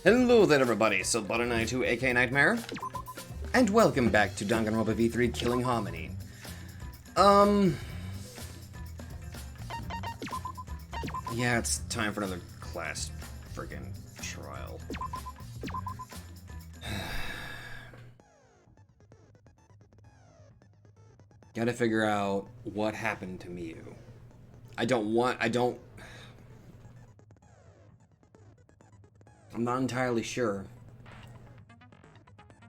Hello there everybody, Butter92 aka Nightmare, and welcome back to Danganronpa V3 Killing Harmony. Yeah, it's time for another class friggin' trial. Gotta figure out what happened to Miyu. I'm not entirely sure.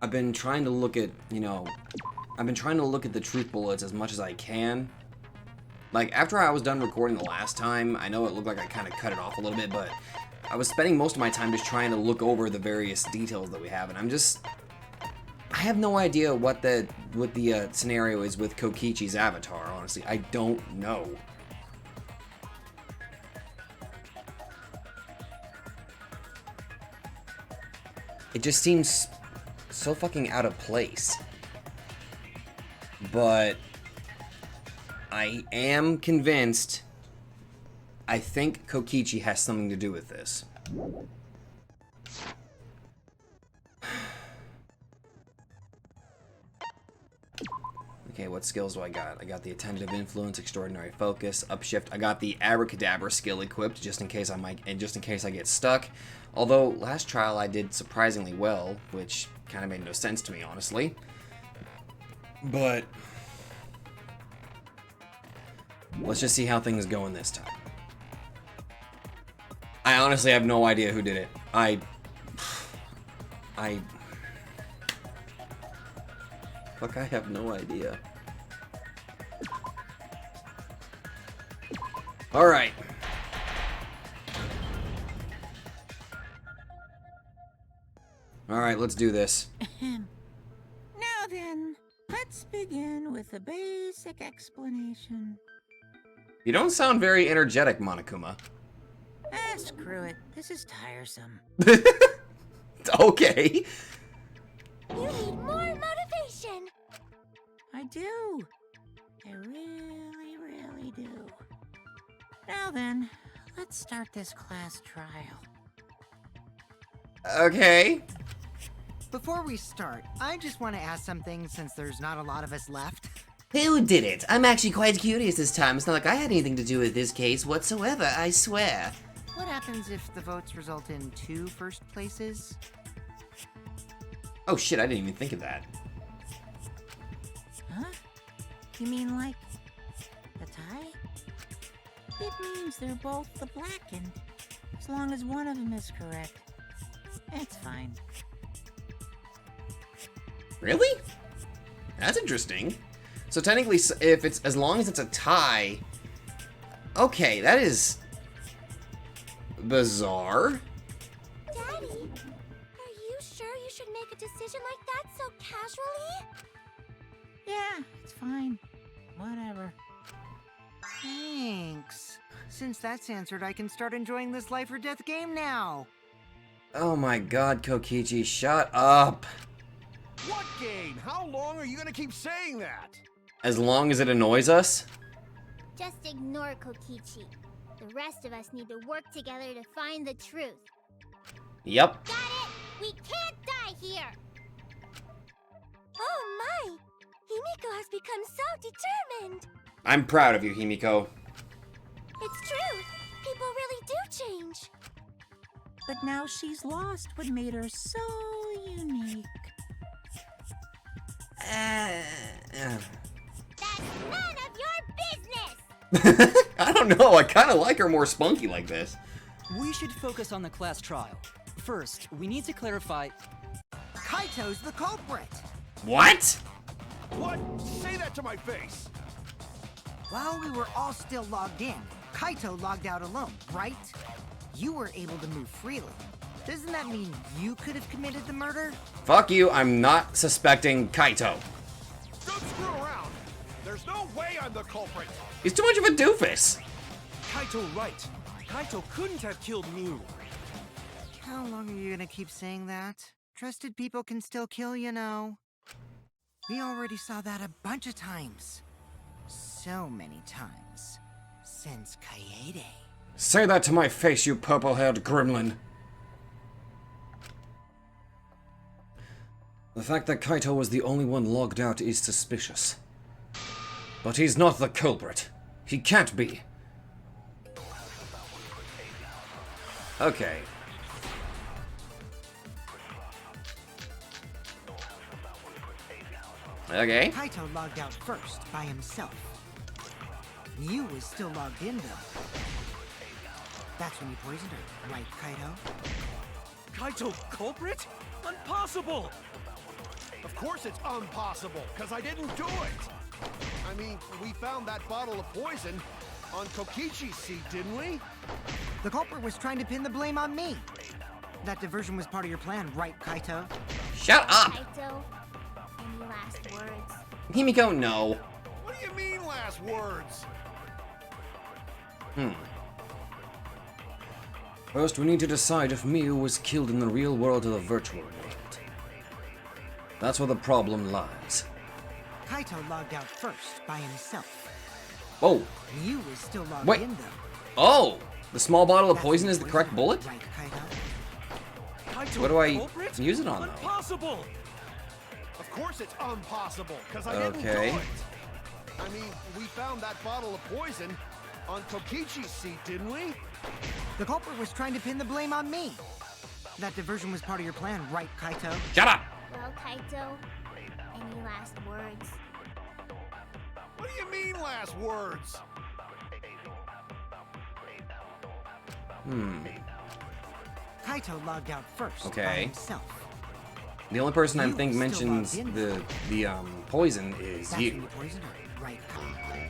I've been trying to look at, the truth bullets as much as I can. Like, after I was done recording the last time, I know it looked like I kind of cut it off a little bit, but I was spending most of my time just trying to look over the various details that we have, and I have no idea what the scenario is with Kokichi's avatar, honestly. I don't know. It just seems so fucking out of place. But I am convinced, I think Kokichi has something to do with this. Okay, what skills do I got? I got the Attentive Influence, Extraordinary Focus, Upshift. I got the Abracadabra skill equipped, just in case I get stuck. Although, last trial I did surprisingly well, which kind of made no sense to me, honestly. But let's just see how things go in this time. I honestly have no idea who did it. Fuck, I have no idea. Alright. Alright, let's do this. Now then, let's begin with a basic explanation. You don't sound very energetic, Monokuma. Ah, screw it. This is tiresome. Okay. You need more motivation. I do. I really, really do. Now then, let's start this class trial. Okay. Before we start, I just want to ask something since there's not a lot of us left. Who did it? I'm actually quite curious this time. It's not like I had anything to do with this case whatsoever, I swear. What happens if the votes result in 2 first places? Oh shit, I didn't even think of that. Huh? You mean like a tie? It means they're both the blackened. As long as one of them is correct. It's fine. Really? That's interesting. So technically, if it's as long as it's a tie, okay, that is bizarre. Daddy, are you sure you should make a decision like that so casually? Yeah, it's fine. Whatever. Thanks. Since that's answered, I can start enjoying this life or death game now. Oh my god, Kokichi, shut up. What game? How long are you gonna keep saying that? As long as it annoys us? Just ignore Kokichi. The rest of us need to work together to find the truth. Yep. Got it? We can't die here! Oh my! Himiko has become so determined! I'm proud of you, Himiko. It's true! People really do change! But now she's lost what made her so unique. That's none of your business! I don't know, I kind of like her more spunky like this. We should focus on the class trial. First, we need to clarify... Kaito's the culprit! What? What? Say that to my face! While we were all still logged in, Kaito logged out alone, right? You were able to move freely. Doesn't that mean you could have committed the murder? Fuck you, I'm not suspecting Kaito. Don't screw around! There's no way I'm the culprit! He's too much of a doofus. Kaito right. Kaito couldn't have killed Miyu. How long are you gonna keep saying that? Trusted people can still kill, you know. We already saw that a bunch of times. So many times. Since Kaede. Say that to my face, you purple-haired gremlin. The fact that Kaito was the only one logged out is suspicious. But he's not the culprit. He can't be. Okay. Okay. Kaito logged out first by himself. Mew was still logged in though. That's when you poisoned her, right, Kaito? Kaito culprit? Impossible! Of course it's impossible, because I didn't do it! I mean, we found that bottle of poison on Kokichi's seat, didn't we? The culprit was trying to pin the blame on me. That diversion was part of your plan, right, Kaito? Shut up! Kaito, any last words? Himiko, no. What do you mean last words? First, we need to decide if Mew was killed in the real world or the virtual world. That's where the problem lies. Kaito logged out first by himself. Oh, Mew was still logged Wait. in though. oh! The small bottle of That's poison when is you the correct poisoned bullet? her, right, Kaito? Kaito What do I culprit? use it on, though? Impossible! Of course it's impossible, because I didn't do Okay. it! I mean, we found that bottle of poison on Kokichi's seat, didn't we? The culprit was trying to pin the blame on me. That diversion was part of your plan, right, Kaito? Shut up! Well, Kaito, any last words? What do you mean last words? Kaito logged out first by Okay. himself. The only person I You think still mentions logged the poison is That's when you. you poisoned her, right, Kaito?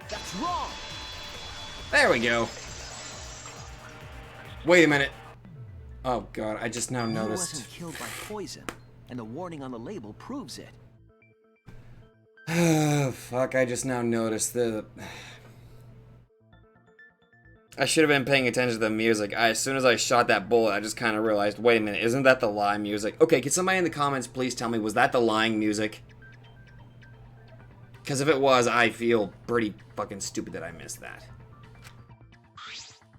That's wrong! There we go. Wait a minute. Oh god, I just now Mew noticed. wasn't killed by poison, and the warning on the label proves it. Fuck, I just now noticed the... I should have been paying attention to the music. As soon as I shot that bullet, I just kind of realized, wait a minute, isn't that the lie music? Okay, can somebody in the comments please tell me, was that the lying music? Because if it was, I feel pretty fucking stupid that I missed that.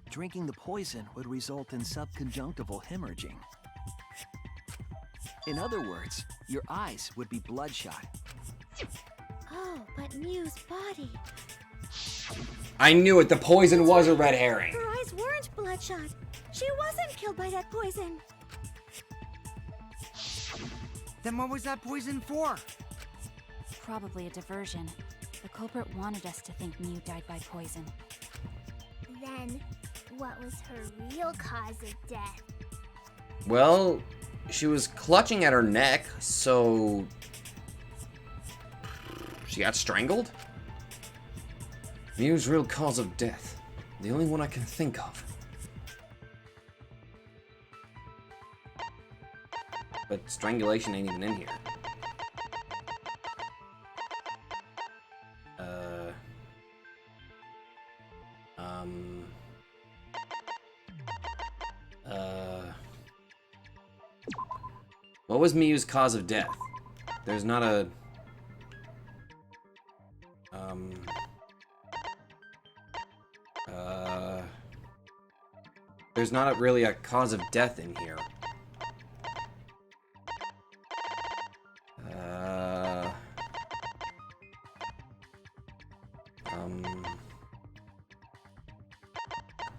Drinking the poison would result in subconjunctival hemorrhaging. In other words, your eyes would be bloodshot. Oh, but Mew's body. I knew it, the poison was a red herring. Her eyes weren't bloodshot. She wasn't killed by that poison. Then what was that poison for? Probably a diversion. The culprit wanted us to think Mew died by poison. Then, what was her real cause of death? Well, she was clutching at her neck, so... she got strangled? Mew's real cause of death. The only one I can think of. But strangulation ain't even in here. What was Mew's cause of death? There's not a... There's not really a cause of death in here.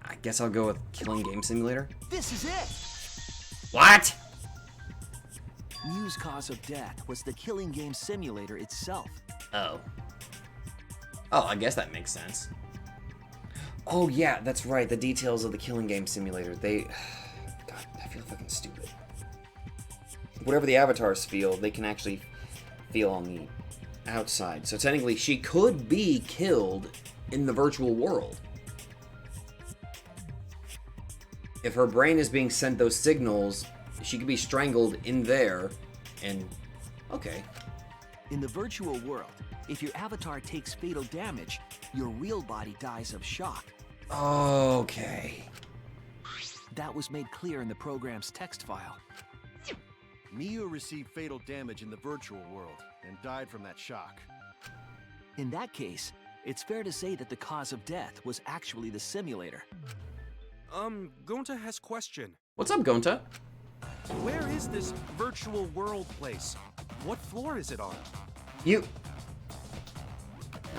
I guess I'll go with Killing Game Simulator. This is it! What? Mew's cause of death was the Killing Game Simulator itself. Oh. Oh, I guess that makes sense. Oh yeah, that's right. The details of the Killing Game Simulator. They... God, I feel fucking stupid. Whatever the avatars feel, they can actually feel on the outside. So technically, she could be killed in the virtual world. If her brain is being sent those signals, she could be strangled in there, and... okay. In the virtual world, if your avatar takes fatal damage, your real body dies of shock. Okay. That was made clear in the program's text file. Mew received fatal damage in the virtual world and died from that shock. In that case, it's fair to say that the cause of death was actually the simulator. Gonta has question. What's up, Gonta? Where is this virtual world place? What floor is it on? You...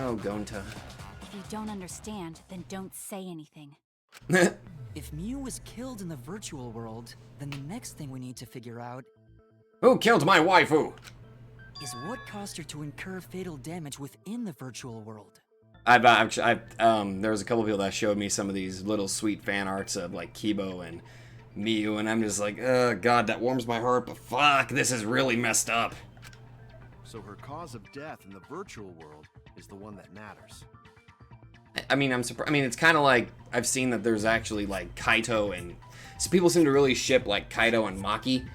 Oh, Gonta. If you don't understand, then don't say anything. If Mew was killed in the virtual world, then the next thing we need to figure out Who killed my waifu? is what caused her to incur fatal damage within the virtual world. There was a couple people that showed me some of these little sweet fan arts of like Kibo and Miyu, and I'm just like, oh god, that warms my heart, but fuck, this is really messed up. So her cause of death in the virtual world is the one that matters. I mean, I'm surprised. I mean, it's kind of like I've seen that there's actually like Kaito, and so people seem to really ship like Kaito and Maki,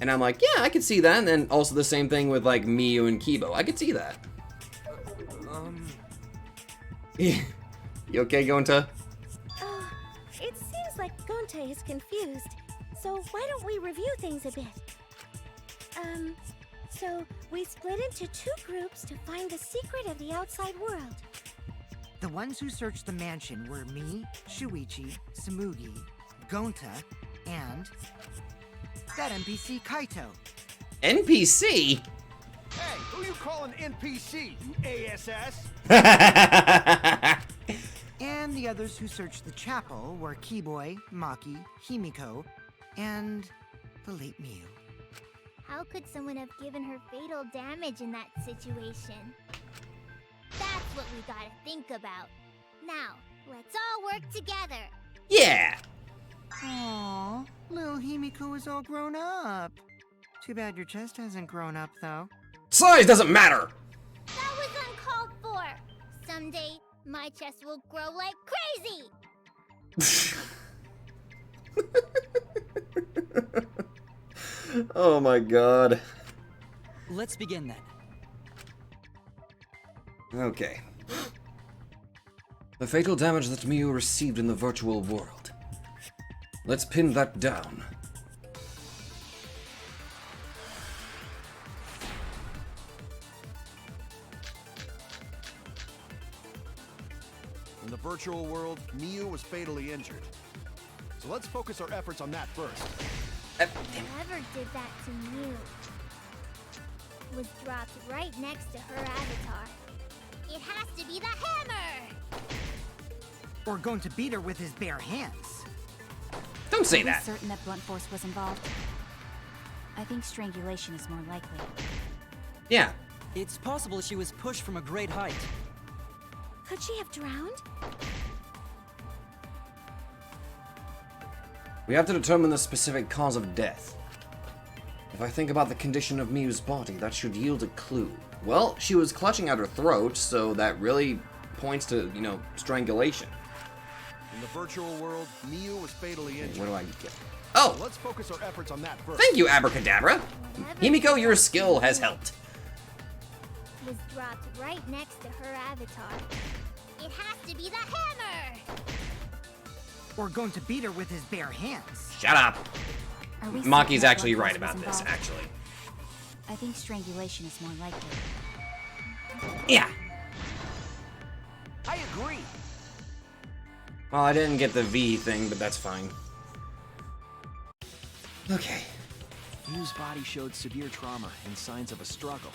and I'm like, yeah, I could see that. And then also the same thing with like Miyu and Kibo. I could see that. You okay, Gonta? It seems like Gonta is confused. So why don't we review things a bit? So we split into 2 groups to find the secret of the outside world. The ones who searched the mansion were me, Shuichi, Samugi, Gonta, and that NPC Kaito. NPC? Hey, who you calling NPC, you ASS? And the others who searched the chapel were Keyboy, Maki, Himiko, and the late Mew. How could someone have given her fatal damage in that situation? That's what we gotta think about. Now, let's all work together. Yeah! Aww, little Himiko is all grown up. Too bad your chest hasn't grown up, though. Size doesn't matter! That was uncalled for. Someday, my chest will grow like crazy. Oh my god. Let's begin then. Okay. The fatal damage that Miyu received in the virtual world. Let's pin that down. In the virtual world, Miyu was fatally injured. So let's focus our efforts on that first. Whoever did that to Mew was dropped right next to her avatar. It has to be the hammer! Or going to beat her with his bare hands. Don't say Are we that. certain that blunt force was involved? I think strangulation is more likely. Yeah. It's possible she was pushed from a great height. Could she have drowned? We have to determine the specific cause of death. If I think about the condition of Miyu's body, that should yield a clue. Well, she was clutching at her throat, so that really points to, you know, strangulation. In the virtual world, Miyu was fatally injured. What do I get? Oh! Let's focus our efforts on that first. Thank you, Abracadabra! Himiko, your skill has helped. Was dropped right next to her avatar. It has to be the hammer! Or going to beat her with his bare hands. Shut up! Are we Maki's certain that actually blunt right force about was this, involved? actually. I think strangulation is more likely. Yeah! I agree. Well, I didn't get the V thing, but that's fine. Okay. Mew's body showed severe trauma and signs of a struggle.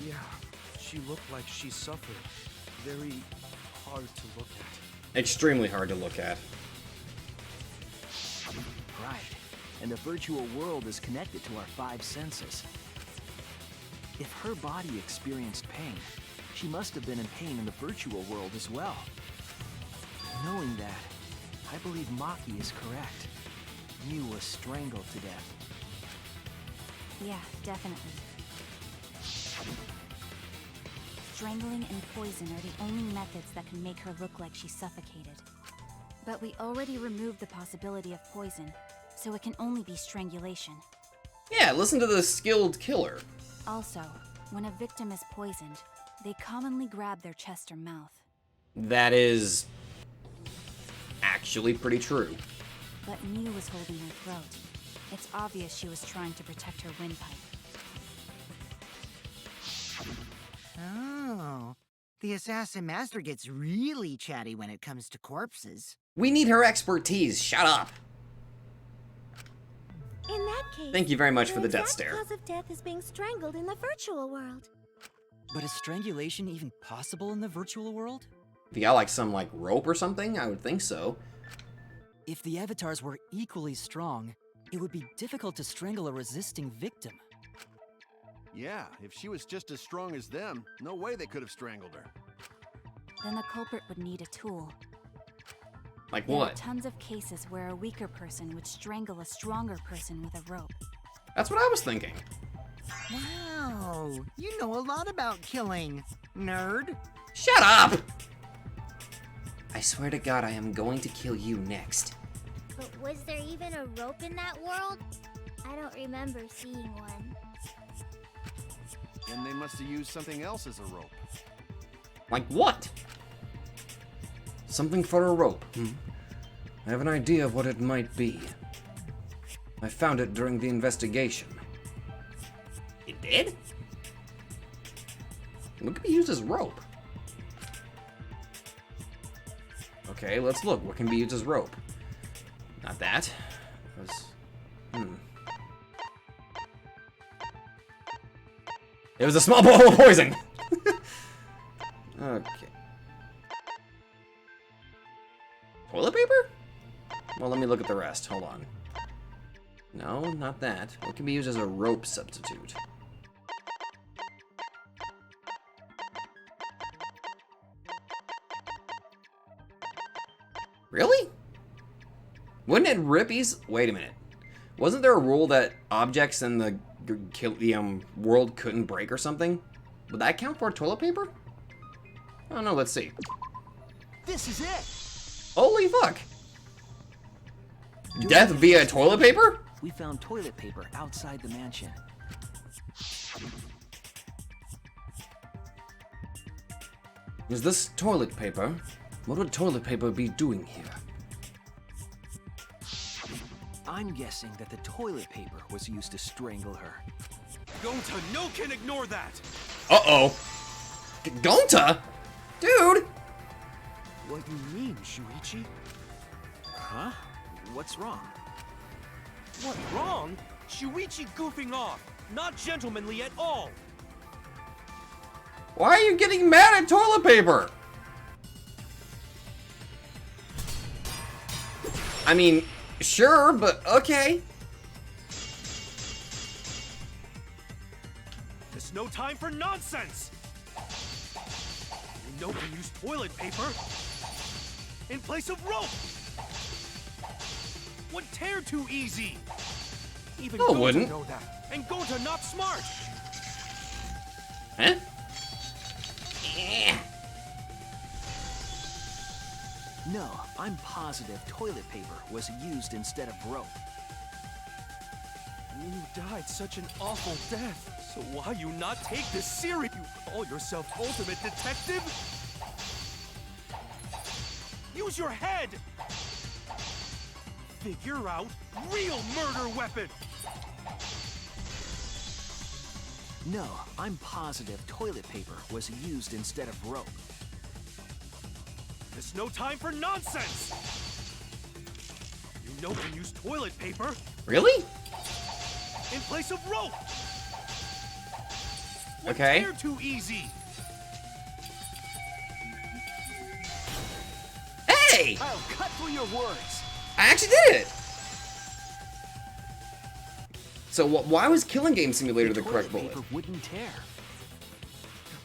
Yeah, she looked like she suffered. Very hard to look at. Extremely hard to look at. Right. And the virtual world is connected to our 5 senses. If her body experienced pain, she must have been in pain in the virtual world as well. Knowing that, I believe Maki is correct. Mew was strangled to death. Yeah, definitely. Strangling and poison are the only methods that can make her look like she's suffocated. But we already removed the possibility of poison, so it can only be strangulation. Yeah, listen to the skilled killer. Also, when a victim is poisoned, they commonly grab their chest or mouth. That is actually pretty true. But Mew was holding her throat. It's obvious she was trying to protect her windpipe. Oh, the assassin master gets really chatty when it comes to corpses. We need her expertise. Shut up. In that case, Thank you very much for the death exact stare. cause of death is being strangled in the virtual world. But is strangulation even possible in the virtual world? If you got like some like rope or something, I would think so. If the avatars were equally strong, it would be difficult to strangle a resisting victim. Yeah, if she was just as strong as them, no way they could have strangled her. Then the culprit would need a tool. Like There are what? tons of cases where a weaker person would strangle a stronger person with a rope. That's what I was thinking. Wow, you know a lot about killing, nerd. Shut up! I swear to God, I am going to kill you next. But was there even a rope in that world? I don't remember seeing one. And they must have used something else as a rope. Like what? Something for a rope. I have an idea of what it might be. I found it during the investigation. It did? What could be used as rope? Okay, let's look. What can be used as rope? Not that. It was a small bottle of poison! Okay. Toilet paper? Well, let me look at the rest. Hold on. No, not that. What can be used as a rope substitute? Really? Wouldn't it rip easy? Wait a minute. Wasn't there a rule that objects in the world couldn't break or something? Would that count for toilet paper? I don't know. Let's see. This is it! Holy fuck! Death via toilet paper? We found toilet paper outside the mansion. Is this toilet paper? What would toilet paper be doing here? I'm guessing that the toilet paper was used to strangle her. Gonta, no can ignore that! Uh-oh. Gonta? Dude! What do you mean, Shuichi? Huh? What's wrong? What's wrong? Shuichi goofing off. Not gentlemanly at all. Why are you getting mad at toilet paper? I mean, sure, but okay. There's no time for nonsense. You know we use toilet paper in place of rope. Would tear too easy. Even No, it Gonta wouldn't. know that. And Gonta not smart. Huh? No, I'm positive toilet paper was used instead of rope. You died such an awful death. So why you not take this serious? You call yourself ultimate detective? Use your head! Figure out real murder weapon! No, I'm positive toilet paper was used instead of rope. There's no time for nonsense! You know we use toilet paper Really? in place of rope! Would Okay. tear too easy! Hey! I'll cut through your words! I actually did it! So why was Killing Game Simulator the correct toilet bullet? paper wouldn't tear.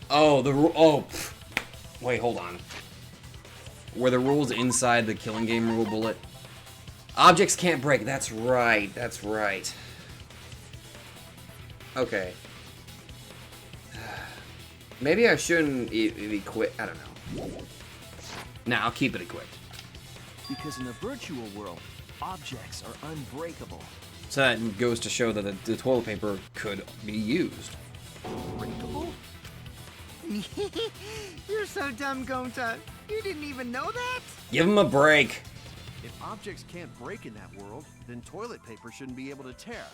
Oh, wait, hold on. Were the rules inside the Killing Game rule bullet? Objects can't break. That's right. That's right. Okay. Maybe I shouldn't equip. I don't know. Nah, I'll keep it equipped. Because in the virtual world, objects are unbreakable. So that goes to show that the toilet paper could be used. Breakable? You're so dumb, Gonta. You didn't even know that? Give him a break. If objects can't break in that world, then toilet paper shouldn't be able to tear.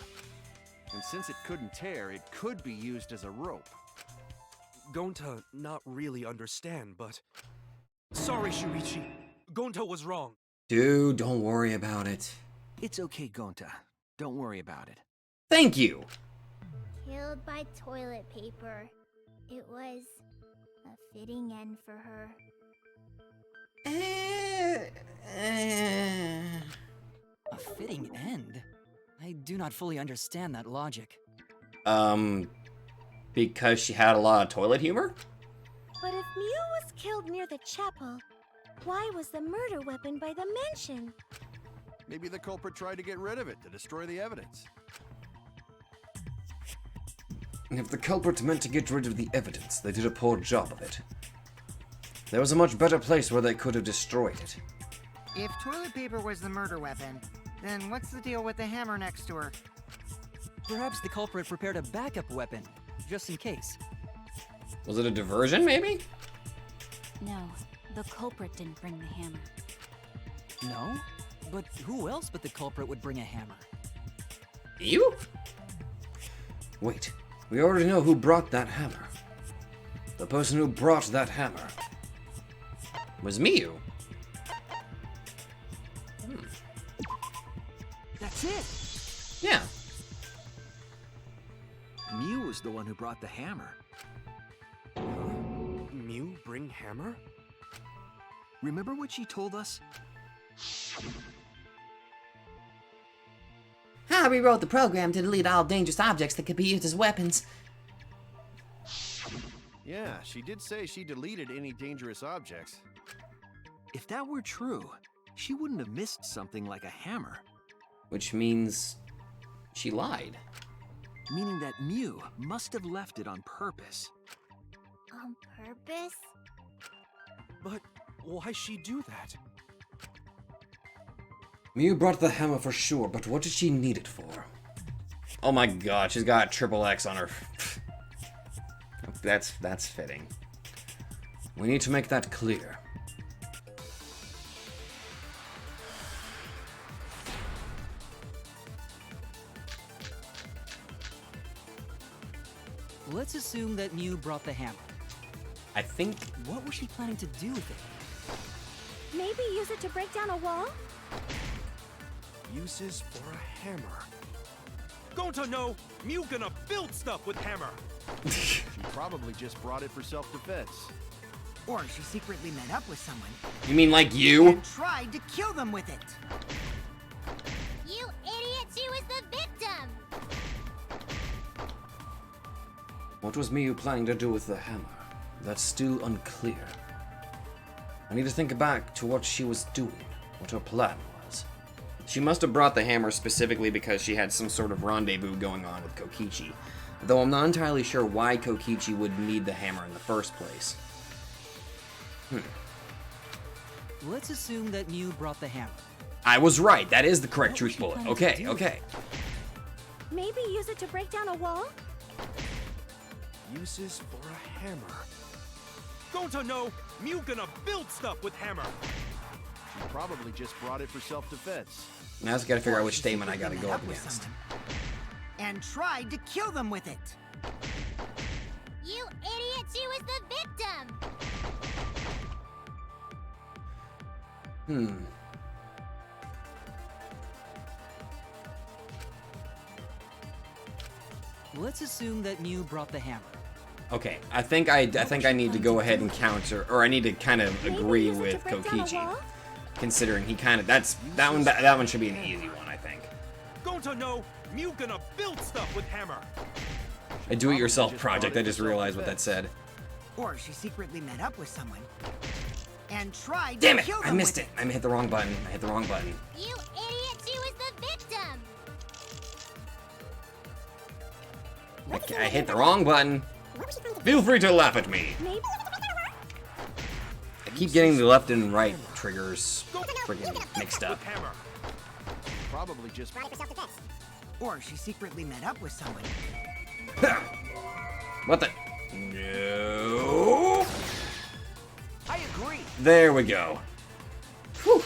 And since it couldn't tear, it could be used as a rope. Gonta not really understand, but... Sorry, Shuichi. Gonta was wrong. Dude, don't worry about it. It's okay, Gonta. Don't worry about it. Thank you. Killed by toilet paper. It was a fitting end for her. A fitting end? I do not fully understand that logic. Because she had a lot of toilet humor? But if Mew was killed near the chapel, why was the murder weapon by the mansion? Maybe the culprit tried to get rid of it to destroy the evidence. If the culprit meant to get rid of the evidence, they did a poor job of it. There was a much better place where they could have destroyed it. If toilet paper was the murder weapon, then what's the deal with the hammer next to her? Perhaps the culprit prepared a backup weapon, just in case. Was it a diversion, maybe? No, the culprit didn't bring the hammer. No? But who else but the culprit would bring a hammer? You? Wait, we already know who brought that hammer. The person who brought that hammer was Miyu. That's it! Yeah. Mew was the one who brought the hammer. Mew bring hammer? Remember what she told us? I rewrote the program to delete all dangerous objects that could be used as weapons. Yeah, she did say she deleted any dangerous objects. If that were true, she wouldn't have missed something like a hammer. Which means she lied. Meaning that Mew must have left it on purpose. On purpose? But why she do that? Miyu brought the hammer for sure, but what did she need it for? Oh my god, she's got a triple X on her. That's fitting. We need to make that clear. Let's assume that Mew brought the hammer. I think... What was she planning to do with it? Maybe use it to break down a wall? Uses for a hammer. Gonta no! Mew gonna build stuff with hammer! She probably just brought it for self-defense. Or she secretly met up with someone You mean like you? and tried to kill them with it. You idiot, she was the victim! What was Miyu planning to do with the hammer? That's still unclear. I need to think back to what she was doing, what her plan was. She must have brought the hammer specifically because she had some sort of rendezvous going on with Kokichi, though I'm not entirely sure why Kokichi would need the hammer in the first place. Let's assume that Mew brought the hammer. I was right, that is the correct What truth was she bullet. planning to Okay, do? okay. Maybe use it to break down a wall? Uses for a hammer. Gonta no! Mew gonna build stuff with hammer! She probably just brought it for self-defense. Now I just gotta figure out Or which she statement I secretly gotta met go up up with against. someone and tried to kill them with it. You idiot, she was the victim! Let's assume that Mew brought the hammer. Okay, I think I need to go ahead and counter, or I need to kind of Maybe agree use it to with break down a Kokichi, wall? considering he kind of that one should be an easy one, I think. Gonta no! Mew gonna build stuff with hammer! A do-it-yourself just project. brought I it just for realized what that self-defense. said. Or she secretly met up with someone and tried Damn to it! kill them I missed with it. I hit the wrong button. I hit the wrong button. You idiot, she was the victim! Okay, I hit the wrong button. Feel free to laugh at me. Maybe I keep getting the left and right triggers freaking mixed up. Hammer! Probably just brought it for self-defense. Or she secretly met up with someone What the? No. I agree! There we go. Whew.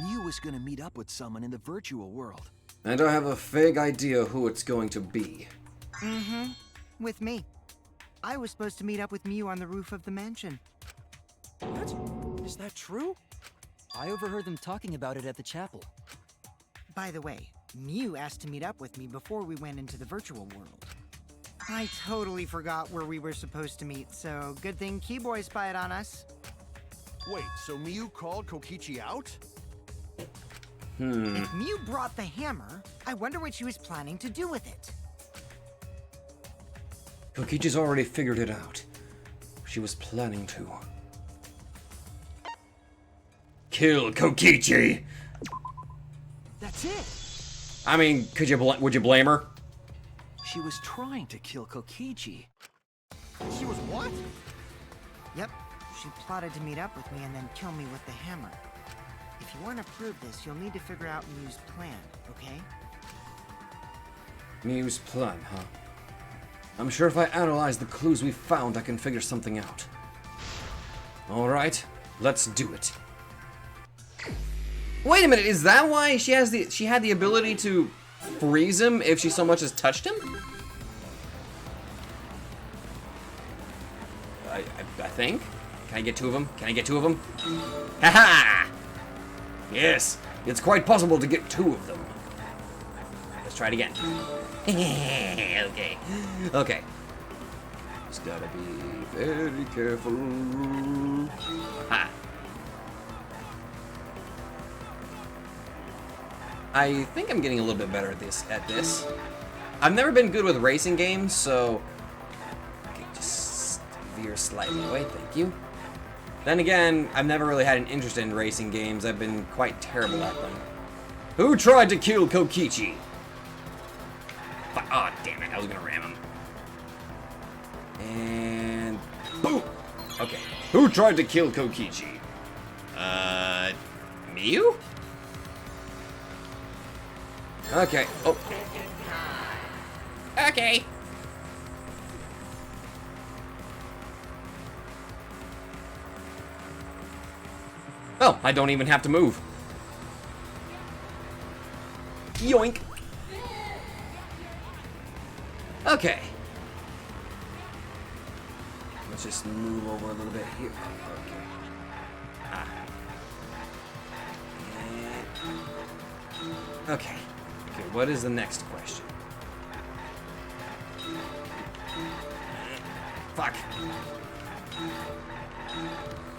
Mew was gonna meet up with someone in the virtual world. And I have a vague idea who it's going to be. with me. I was supposed to meet up with Mew on the roof of the mansion. What? Is that true? I overheard them talking about it at the chapel. By the way, Mew asked to meet up with me before we went into the virtual world. I totally forgot where we were supposed to meet, so good thing Keyboy spied on us. Wait, so Miyu called Kokichi out? If Mew brought the hammer, I wonder what she was planning to do with it. Kokichi's already figured it out. She was planning to kill Kokichi. That's it! I mean, would you blame her? She was trying to kill Kokichi. She was what? Yep, she plotted to meet up with me and then kill me with the hammer. If you want to prove this, you'll need to figure out Mew's plan, okay? Mew's plan, huh? I'm sure if I analyze the clues we found, I can figure something out. Alright, let's do it. Wait a minute, is that why she had the ability to freeze him if she so much as touched him? I think? Can I get two of them? Can I get two of them? Haha! Yes, it's quite possible to get two of them. Let's try it again. Okay. Okay. Just gotta be very careful. Ha! I think I'm getting a little bit better at this. I've never been good with racing games, so okay, just veer slightly away, thank you. Then again, I've never really had an interest in racing games. I've been quite terrible at them. Who tried to kill Kokichi? Oh, damn it, I was gonna ram him. And boom! Okay, who tried to kill Kokichi? Miyu? Okay. Oh. Okay. Oh, I don't even have to move. Yoink. Okay. Let's just move over a little bit here. Okay. Ah. Okay. Okay, what is the next question? Fuck.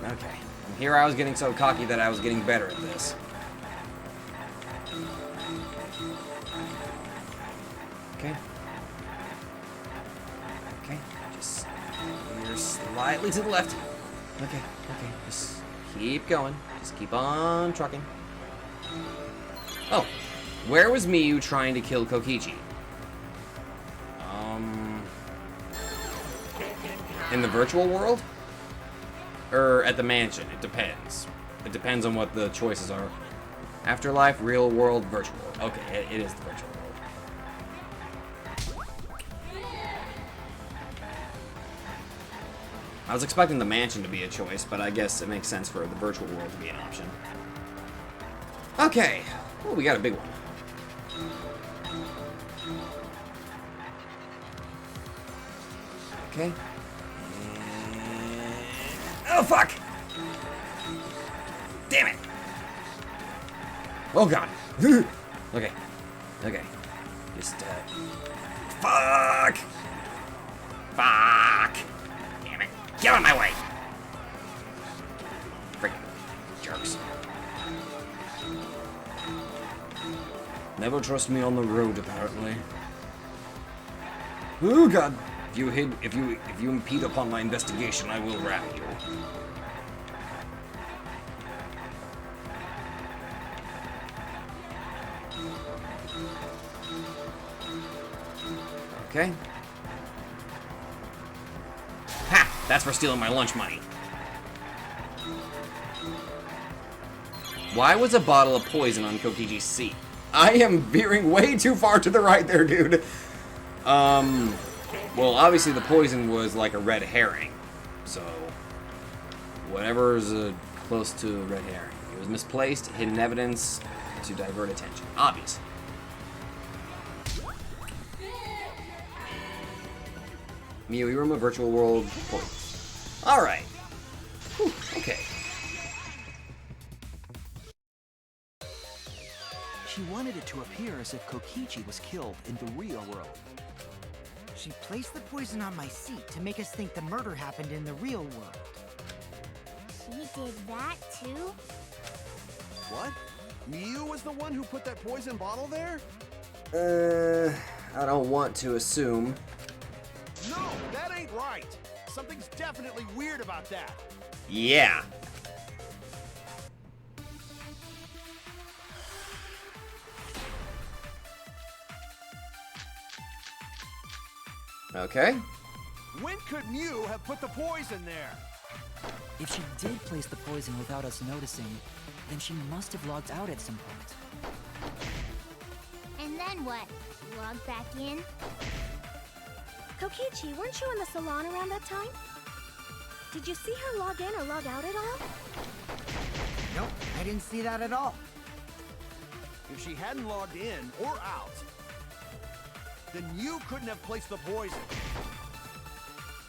Okay. And here I was getting so cocky that I was getting better at this. Okay. Okay. Just veer slightly to the left. Okay. Okay. Just keep going. Just keep on trucking. Oh. Where was Miyu trying to kill Kokichi? In the virtual world? Or at the mansion? It depends. It depends on what the choices are. Afterlife, real world, virtual world. Okay, it is the virtual world. I was expecting the mansion to be a choice, but I guess it makes sense for the virtual world to be an option. Okay. Oh, we got a big one. Okay. Oh, fuck! Damn it! Oh, God. Okay. Okay. Just, fuck! Fuck! Damn it. Get out of my way! Freaking jerks. Never trust me on the road, apparently. Oh, God. If you impede upon my investigation, I will ram you. Okay. Ha! That's for stealing my lunch money. Why was a bottle of poison on Kokichi's seat? I am veering way too far to the right there, dude. Well, obviously the poison was like a red herring, so whatever is close to a red herring. It was misplaced, hidden evidence to divert attention. Obvious. Miyu, you remove virtual world poison. All right. Whew, okay. wanted it to appear as if Kokichi was killed in the real world. She placed the poison on my seat to make us think the murder happened in the real world. She did that too? What? Miu was the one who put that poison bottle there? I don't want to assume. No, that ain't right. Something's definitely weird about that. Yeah. Okay. When could Miu have put the poison there? If she did place the poison without us noticing, then she must have logged out at some point. And then what? She logged back in? Kokichi, weren't you in the salon around that time? Did you see her log in or log out at all? Nope, I didn't see that at all. If she hadn't logged in or out, then you couldn't have placed the poison.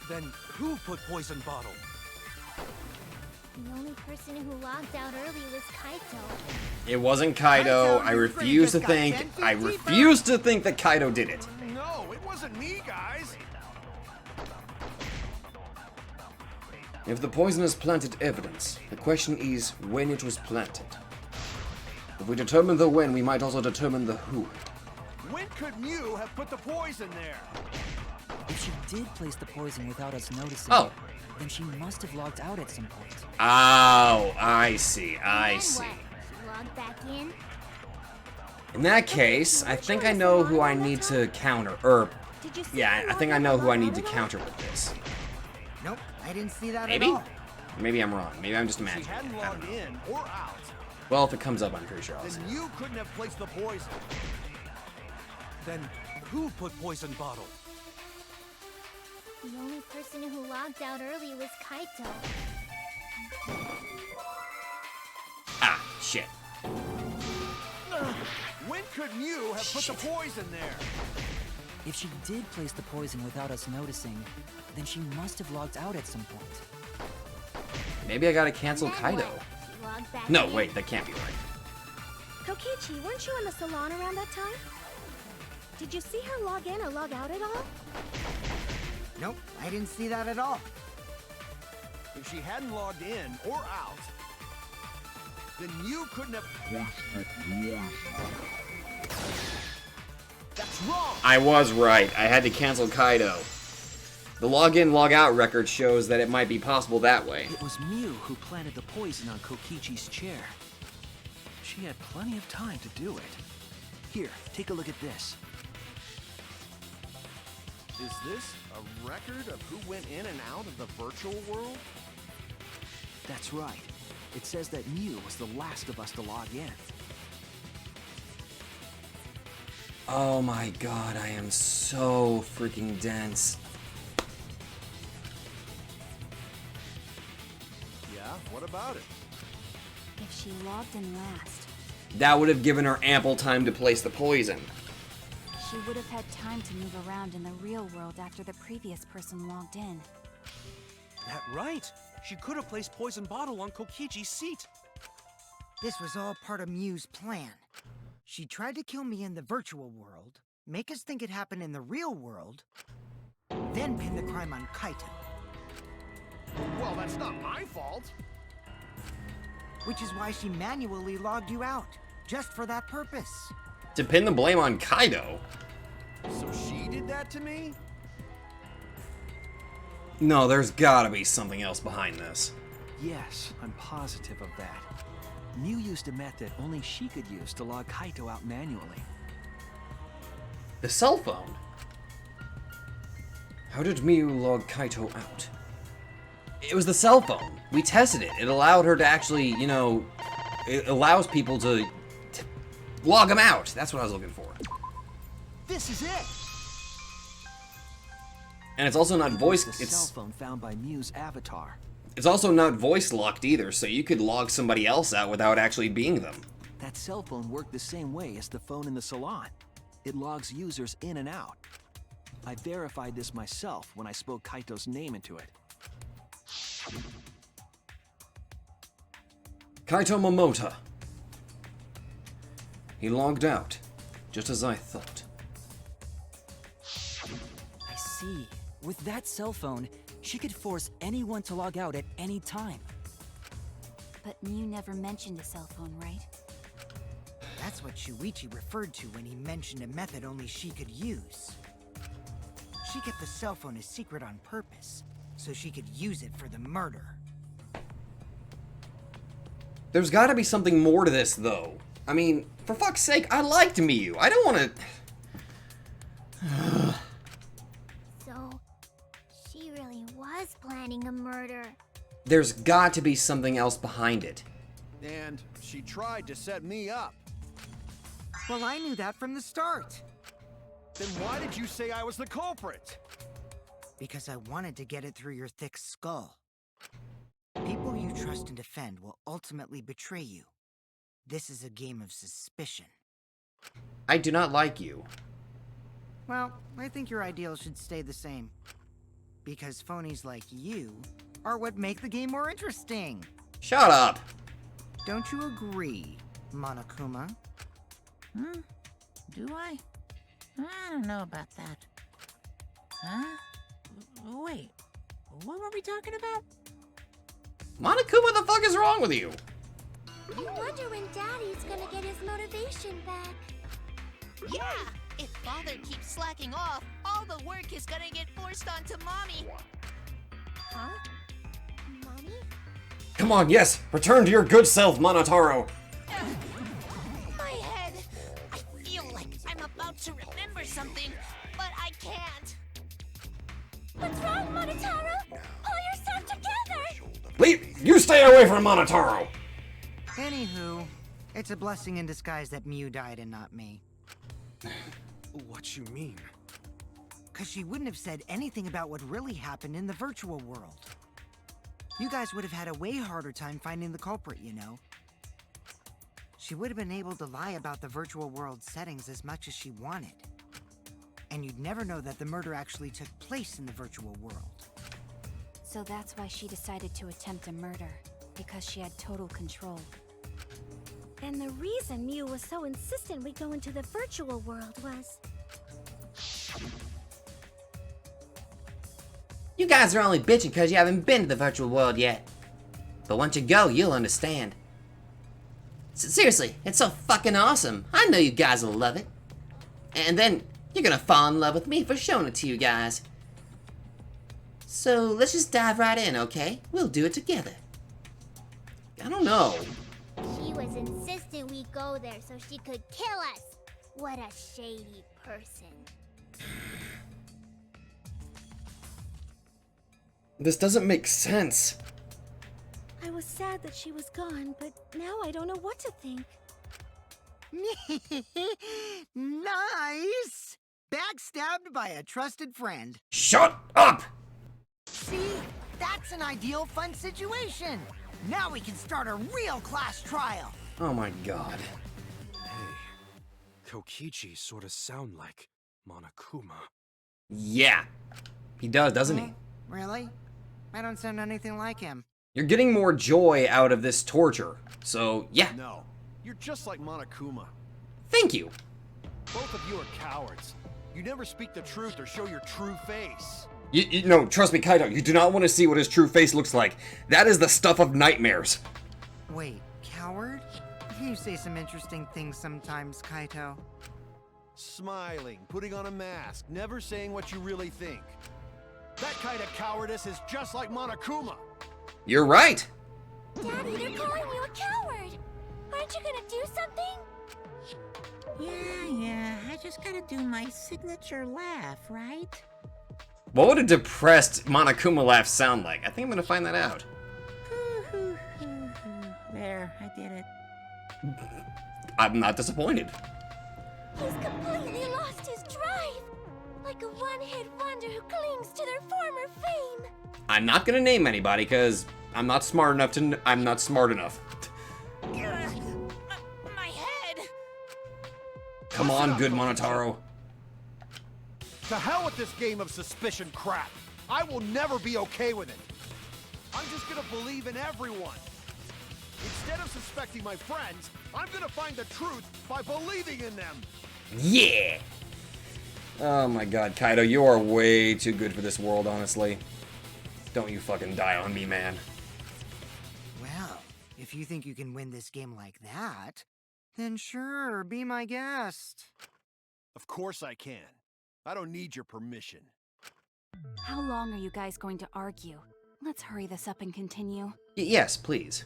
Then who put poison bottle? The only person who logged out early was Kaito. It wasn't Kaido. I refuse to think. I refuse to think that Kaido did it. No, it wasn't me, guys. If the poison has planted evidence, the question is when it was planted. If we determine the when, we might also determine the who. When could Miu have put the poison there? If she did place the poison without us noticing, then she must have logged out at some point. Oh, I see. I see. What? She logged back in? In that case, I think I know who I need to counter. Yeah, I think I know who I need to counter with this. Nope, I didn't see that Maybe? at all. Maybe I'm wrong. Maybe I'm just She imagining. hadn't I don't logged know. in or out, Well, if it comes up, I'm pretty sure I'll then say. you couldn't have placed the poison. Then who put poison bottle? The only person who logged out early was Kaito. Ah, shit. When could Miu have put the poison there? If she did place the poison without us noticing, then she must have logged out at some point. Maybe I gotta cancel And then Kaido. what? She logged back No, in? wait, that can't be right. Kokichi, weren't you in the salon around that time? Did you see her log in or log out at all? Nope, I didn't see that at all. If she hadn't logged in or out, then you couldn't have... That's wrong! I was right. I had to cancel Kaido. The login, logout record shows that it might be possible that way. It was Miu who planted the poison on Kokichi's chair. She had plenty of time to do it. Here, take a look at this. Is this a record of who went in and out of the virtual world? That's right. It says that Miu was the last of us to log in. Oh my god, I am so freaking dense. Yeah, what about it? If she logged in last, That would have given her ample time to place the poison. she would have had time to move around in the real world after the previous person logged in. That right. She could have placed poison bottle on Kokichi's seat. This was all part of Miu's plan. She tried to kill me in the virtual world, make us think it happened in the real world, then pin the crime on Kaito. Well, that's not my fault. Which is why she manually logged you out, just for that purpose. To pin the blame on Kaido? So she did that to me? No, there's gotta be something else behind this. Yes, I'm positive of that. Miu used a method only she could use to log Kaito out manually. The cell phone? How did Miu log Kaito out? It was the cell phone. We tested it. It allowed her to actually, you know, it allows people to log them out. That's what I was looking for. This is it! And it's also not voice. The cell phone found by Miu's avatar. It's also not voice locked either, so you could log somebody else out without actually being them. That cell phone worked the same way as the phone in the salon. It logs users in and out. I verified this myself when I spoke Kaito's name into it. Kaito Momota. He logged out, just as I thought. I see. With that cell phone, she could force anyone to log out at any time. But Mew never mentioned a cell phone, right? That's what Shuichi referred to when he mentioned a method only she could use. She kept the cell phone a secret on purpose, so she could use it for the murder. There's gotta be something more to this, though. I mean, for fuck's sake, I liked Miyu. I don't wanna... So, she really was planning a murder. There's got to be something else behind it. And she tried to set me up. Well, I knew that from the start. Then why did you say I was the culprit? Because I wanted to get it through your thick skull. People you trust and defend will ultimately betray you. This is a game of suspicion. I do not like you. Well, I think your ideals should stay the same. Because phonies like you are what make the game more interesting. Shut up! Don't you agree, Monokuma? Do I? I don't know about that. Huh? Wait, what were we talking about? Monokuma, what the fuck is wrong with you? I wonder when Daddy's gonna get his motivation back. Yeah! If Father keeps slacking off, all the work is gonna get forced onto Mommy. Huh? Mommy? Come on, yes! Return to your good self, Monotaro! My head! I feel like I'm about to remember something, but I can't. What's wrong, Monotaro? Pull yourself together! Leave! You stay away from Monotaro! Anywho, it's a blessing in disguise that Mew died and not me. What you mean? Cause she wouldn't have said anything about what really happened in the virtual world. You guys would have had a way harder time finding the culprit, you know. She would have been able to lie about the virtual world settings as much as she wanted. And you'd never know that the murder actually took place in the virtual world. So that's why she decided to attempt a murder, because she had total control. And the reason Mew was so insistent we go into the virtual world was... You guys are only bitching because you haven't been to the virtual world yet. But once you go, you'll understand. Seriously, it's so fucking awesome. I know you guys will love it. And then, you're gonna fall in love with me for showing it to you guys. So, let's just dive right in, okay? We'll do it together. I don't know. She was insistent we go there so she could kill us. What a shady person. This doesn't make sense. I was sad that she was gone, but now I don't know what to think. Nice! Backstabbed by a trusted friend. Shut up! See? That's an ideal fun situation. Now we can start a real class trial. Oh my god. Hey, Kokichi sort of sound like Monokuma. Yeah. He does, doesn't he? Really? I don't sound anything like him. You're getting more joy out of this torture. So, yeah. No, you're just like Monokuma. Thank you. Both of you are cowards. You never speak the truth or show your true face. No, trust me, Kaito, you do not want to see what his true face looks like. That is the stuff of nightmares. Wait, coward? You say some interesting things sometimes, Kaito. Smiling, putting on a mask, never saying what you really think. That kind of cowardice is just like Monokuma. You're right. Daddy, they're calling you a coward. Aren't you gonna do something? Yeah, I just gotta do my signature laugh, right? What would a depressed Monokuma laugh sound like? I think I'm gonna find that out. There, I did it. I'm not disappointed. He's completely lost his drive. Like a one-hit wonder who clings to their former fame. I'm not gonna name anybody because I'm not smart enough to. I'm not smart enough. My head! Come on, good Monotaro. To hell with this game of suspicion crap. I will never be okay with it. I'm just gonna believe in everyone. Instead of suspecting my friends, I'm gonna find the truth by believing in them. Yeah! Oh my god, Kaido, you are way too good for this world, honestly. Don't you fucking die on me, man. Well, if you think you can win this game like that, then sure, be my guest. Of course I can. I don't need your permission. How long are you guys going to argue? Let's hurry this up and continue. Yes, please.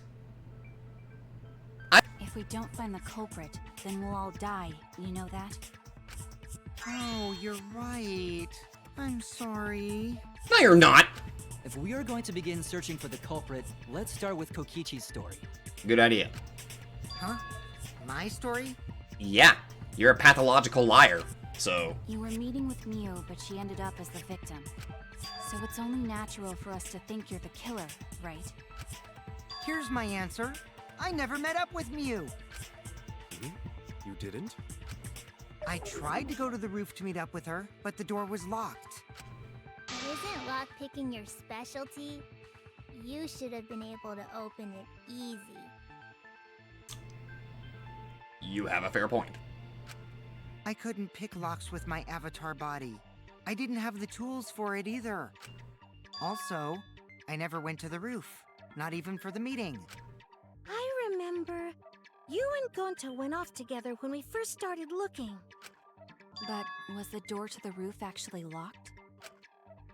If we don't find the culprit, then we'll all die. You know that? Oh, you're right. I'm sorry. No, you're not! If we are going to begin searching for the culprit, let's start with Kokichi's story. Good idea. Huh? My story? Yeah, you're a pathological liar, so... You were meeting with Miu, but she ended up as the victim. So it's only natural for us to think you're the killer, right? Here's my answer. I never met up with Miu. You didn't? I tried to go to the roof to meet up with her, but the door was locked. But isn't lockpicking your specialty? You should have been able to open it easy. You have a fair point. I couldn't pick locks with my avatar body. I didn't have the tools for it either. Also, I never went to the roof, not even for the meeting. I remember. You and Gonta went off together when we first started looking. But was the door to the roof actually locked?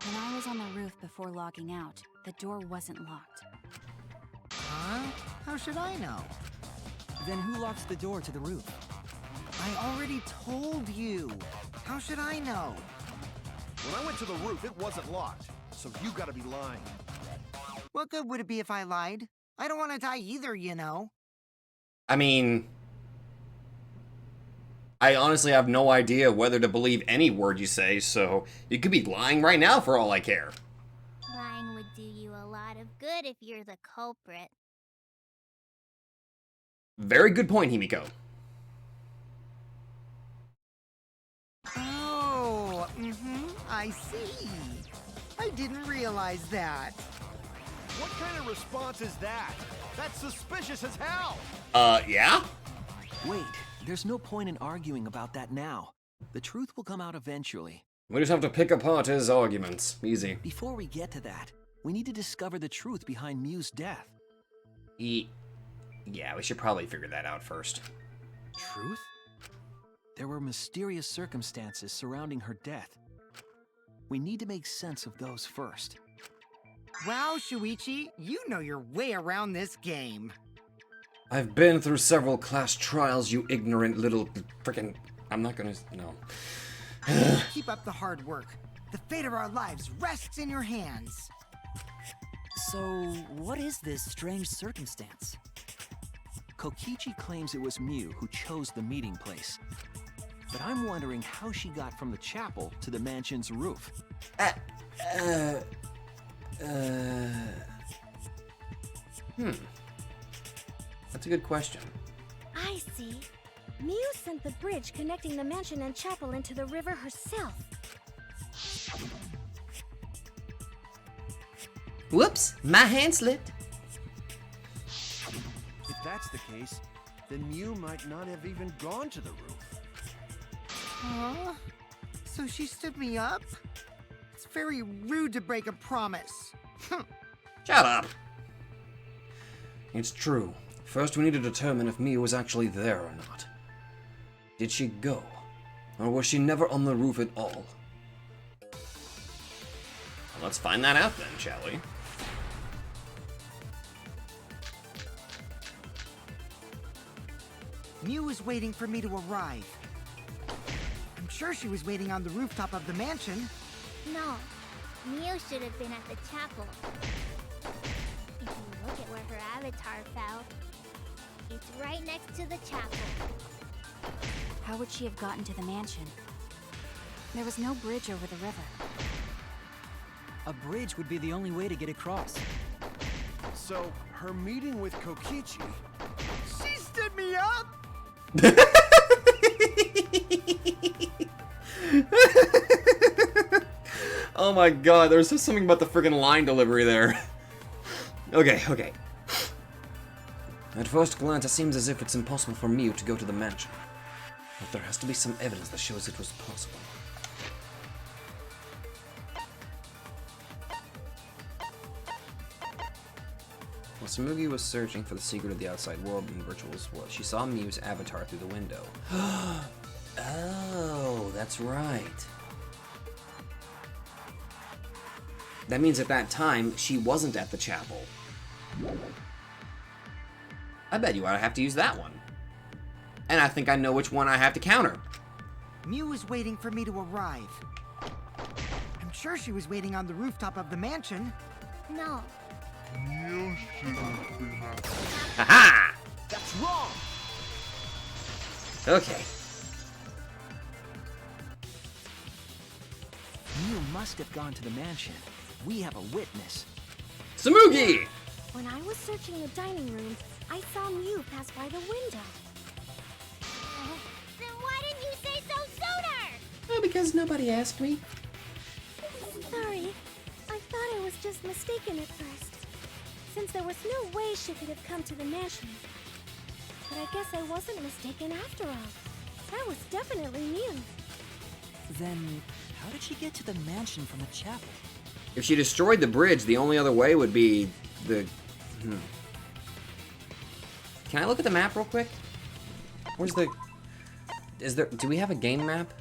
When I was on the roof before logging out, the door wasn't locked. Huh? How should I know? Then who locks the door to the roof? I already told you. How should I know? When I went to the roof, it wasn't locked. So you gotta be lying. What good would it be if I lied? I don't want to die either, you know. I mean... I honestly have no idea whether to believe any word you say, so you could be lying right now for all I care. Lying would do you a lot of good if you're the culprit. Very good point, Himiko. Oh, I see. I didn't realize that. What kind of response is that? That's suspicious as hell! Yeah? Wait, there's no point in arguing about that now. The truth will come out eventually. We just have to pick apart his arguments. Easy. Before we get to that, we need to discover the truth behind Miu's death. Yeah, we should probably figure that out first. Truth? There were mysterious circumstances surrounding her death. We need to make sense of those first. Wow, Shuichi, you know your way around this game. I've been through several class trials, you ignorant little frickin'... I'm not gonna... no. Keep up the hard work. The fate of our lives rests in your hands. So, what is this strange circumstance? Kokichi claims it was Miu who chose the meeting place. But I'm wondering how she got from the chapel to the mansion's roof. That's a good question. I see. Miu sent the bridge connecting the mansion and chapel into the river herself. Whoops, my hand slipped. If that's the case, then Miu might not have even gone to the roof. Huh? So she stood me up? It's very rude to break a promise. Shut up! It's true. First we need to determine if Miu was actually there or not. Did she go? Or was she never on the roof at all? Well, let's find that out then, shall we? Miu was waiting for me to arrive. I'm sure she was waiting on the rooftop of the mansion. No, Miu should have been at the chapel. If you look at where her avatar fell, it's right next to the chapel. How would she have gotten to the mansion? There was no bridge over the river. A bridge would be the only way to get across. So, her meeting with Kokichi... She stood me up! Oh my god, there's just something about the friggin' line delivery there. Okay. At first glance, it seems as if it's impossible for Mew to go to the mansion. But there has to be some evidence that shows it was possible. While Tsumugi was searching for the secret of the outside world in virtual's world, she saw Mew's avatar through the window. Oh, that's right. That means at that time, she wasn't at the chapel. I bet you I'd have to use that one. And I think I know which one I have to counter. Mew was waiting for me to arrive. I'm sure she was waiting on the rooftop of the mansion. No. Haha! That's wrong! Okay. Mew must have gone to the mansion. We have a witness. Tsumugi! When I was searching the dining room, I saw Mew pass by the window. Then why didn't you say so sooner? Oh, because nobody asked me. Sorry, I thought I was just mistaken at first, since there was no way she could have come to the mansion. But I guess I wasn't mistaken after all. That was definitely Mew. Then, how did she get to the mansion from the chapel? If she destroyed the bridge, the only other way would be the... Can I look at the map real quick? Where's the... Is there... Do we have a game map?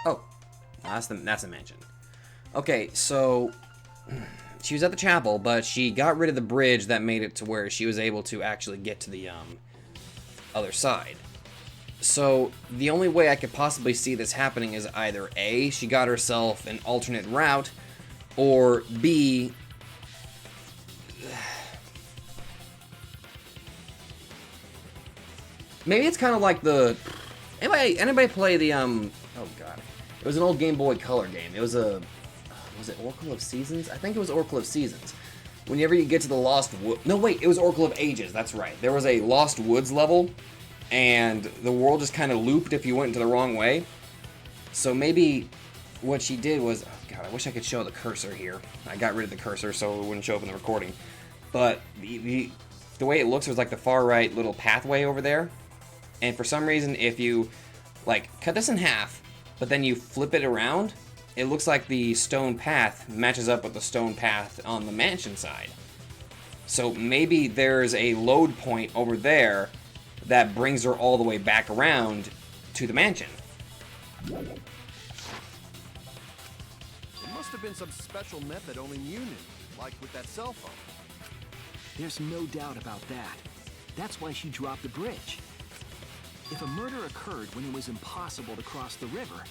Oh. That's the mansion. Okay, so... She was at the chapel, but she got rid of the bridge that made it to where she was able to actually get to the, other side. So, the only way I could possibly see this happening is either A, she got herself an alternate route, or B, maybe it's kind of like the... Anybody play the, oh god. It was an old Game Boy Color game. It was a... Was it Oracle of Seasons? I think it was Oracle of Seasons. Whenever you get to the Lost Woods... No, wait, it was Oracle of Ages, that's right. There was a Lost Woods level, and the world just kind of looped if you went into the wrong way. So maybe what she did was... Oh god, I wish I could show the cursor here. I got rid of the cursor so it wouldn't show up in the recording. But the way it looks, there's like the far right little pathway over there. And for some reason, if you, like, cut this in half, but then you flip it around, it looks like the stone path matches up with the stone path on the mansion side. So maybe there's a load point over there that brings her all the way back around to the mansion. It must have been some special method only Mew knew, like with that cell phone. There's no doubt about that. That's why she dropped the bridge. If a murder occurred when it was impossible to cross the river,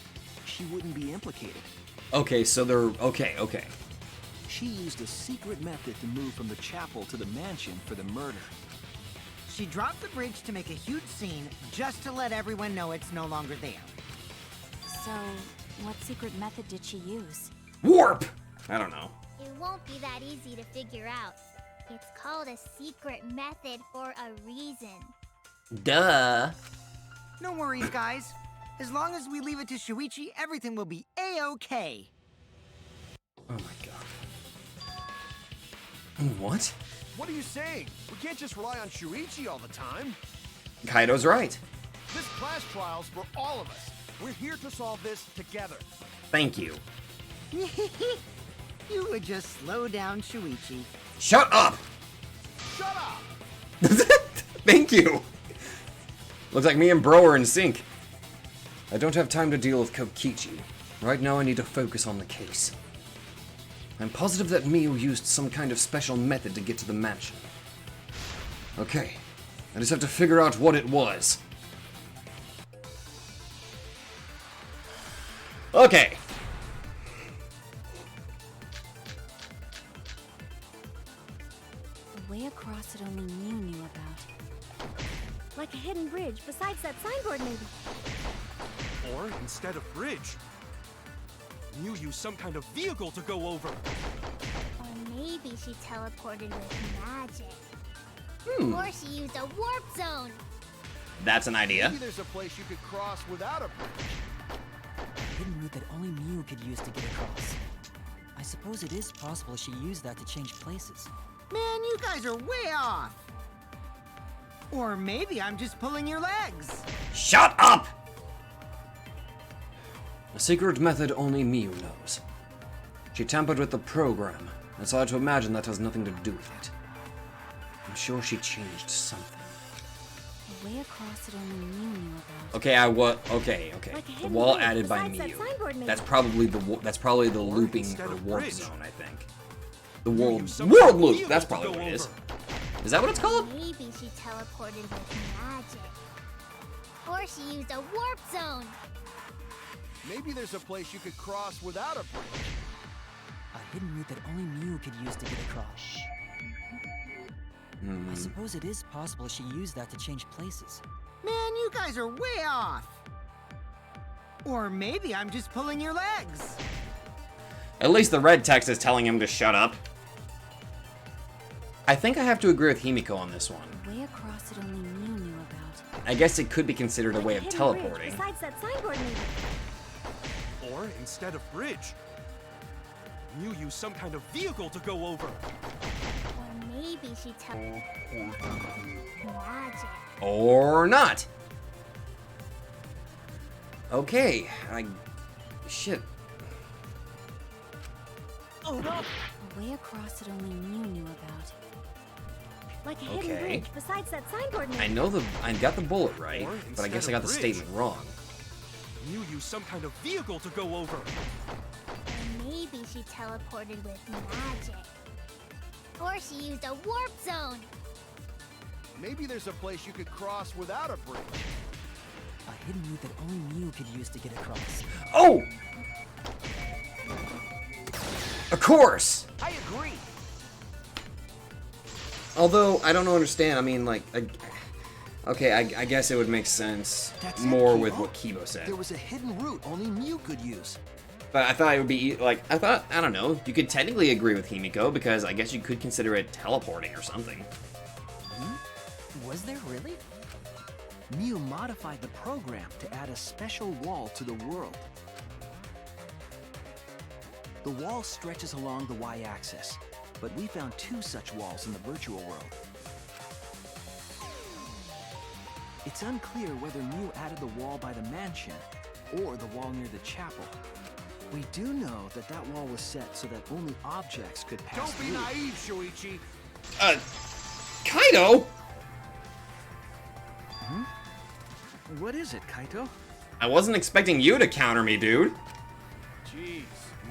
she wouldn't be implicated. Okay, so they're... Okay. She used a secret method to move from the chapel to the mansion for the murder. She dropped the bridge to make a huge scene just to let everyone know it's no longer there. So, what secret method did she use? Warp! I don't know. It won't be that easy to figure out. It's called a secret method for a reason. Duh. No worries, guys. As long as we leave it to Shuichi, everything will be A-okay. Oh my god. What? What are you saying? We can't just rely on Shuichi all the time. Kaido's right. This class trial's for all of us. We're here to solve this together. Thank you. You would just slow down Shuichi. Shut up! Shut up! Thank you! Looks like me and Bro are in sync. I don't have time to deal with Kokichi. Right now I need to focus on the case. I'm positive that Miu used some kind of special method to get to the mansion. Okay, I just have to figure out what it was. Okay. The way across it only Mew knew about. Like a hidden bridge besides that signboard, maybe. Or, instead of bridge, Mew used some kind of vehicle to go over. Or maybe she teleported with magic. Or she used a warp zone. That's an idea. Maybe there's a place you could cross without a bridge. A hidden route that only Mew could use to get across. I suppose it is possible she used that to change places. Man, you guys are way off. Or maybe I'm just pulling your legs. Shut up! A secret method only Miyu knows. She tampered with the program. It's hard to imagine that has nothing to do with it. I'm sure she changed something. A way across it only Miyu knew about. Okay, okay. Like a The hidden wall bridge added by besides that signboard Miyu. maybe. That's probably the looping instead or of warp bridge. zone, I think. The You world use some world kind of loop. vehicle That's to probably go what it is. over. Is that what it's called? Maybe she teleported with magic. Or she used a warp zone. Maybe there's a place you could cross without a bridge. A hidden route that only Miyu could use to get across. I suppose it is possible she used that to change places. Man, you guys are way off. Or maybe I'm just pulling your legs. At least the red text is telling him to shut up. I think I have to agree with Himiko on this one. A way across it only Miyu knew about. I guess it could be considered a Like way a of hidden teleporting. bridge besides that signboard maybe. Or instead of bridge, you use some kind of vehicle to go over. Or maybe she teleported with magic. Or not. Okay, shit. Oh no! A way across it only Miyu knew about. Like a hidden Okay. bridge besides that signboard maybe. I got the bullet right, Or but I guess I instead got of the bridge. statement wrong. You use some kind of vehicle to go over. Or maybe she teleported with magic. Or she used a warp zone. Maybe there's a place you could cross without a bridge. A hidden route that only Miyu could use to get across. Oh! Of course! I agree. Although, I don't understand. I mean, like, okay, I guess it would make sense That's it, more with Kibo. what Kibo said. There was a hidden route only Miyu could use. But I thought it would be, like, I don't know, you could technically agree with Himiko, because I guess you could consider it teleporting or something. Was there really? Miyu modified the program to add a special wall to the world. The wall stretches along the y-axis, but we found 2 such walls in the virtual world. It's unclear whether Miyu added the wall by the mansion or the wall near the chapel. We do know that that wall was set so that only objects could pass Don't be through. naive, Shuichi. Kaido? What is it, Kaito? I wasn't expecting you to counter me, dude. Jeez,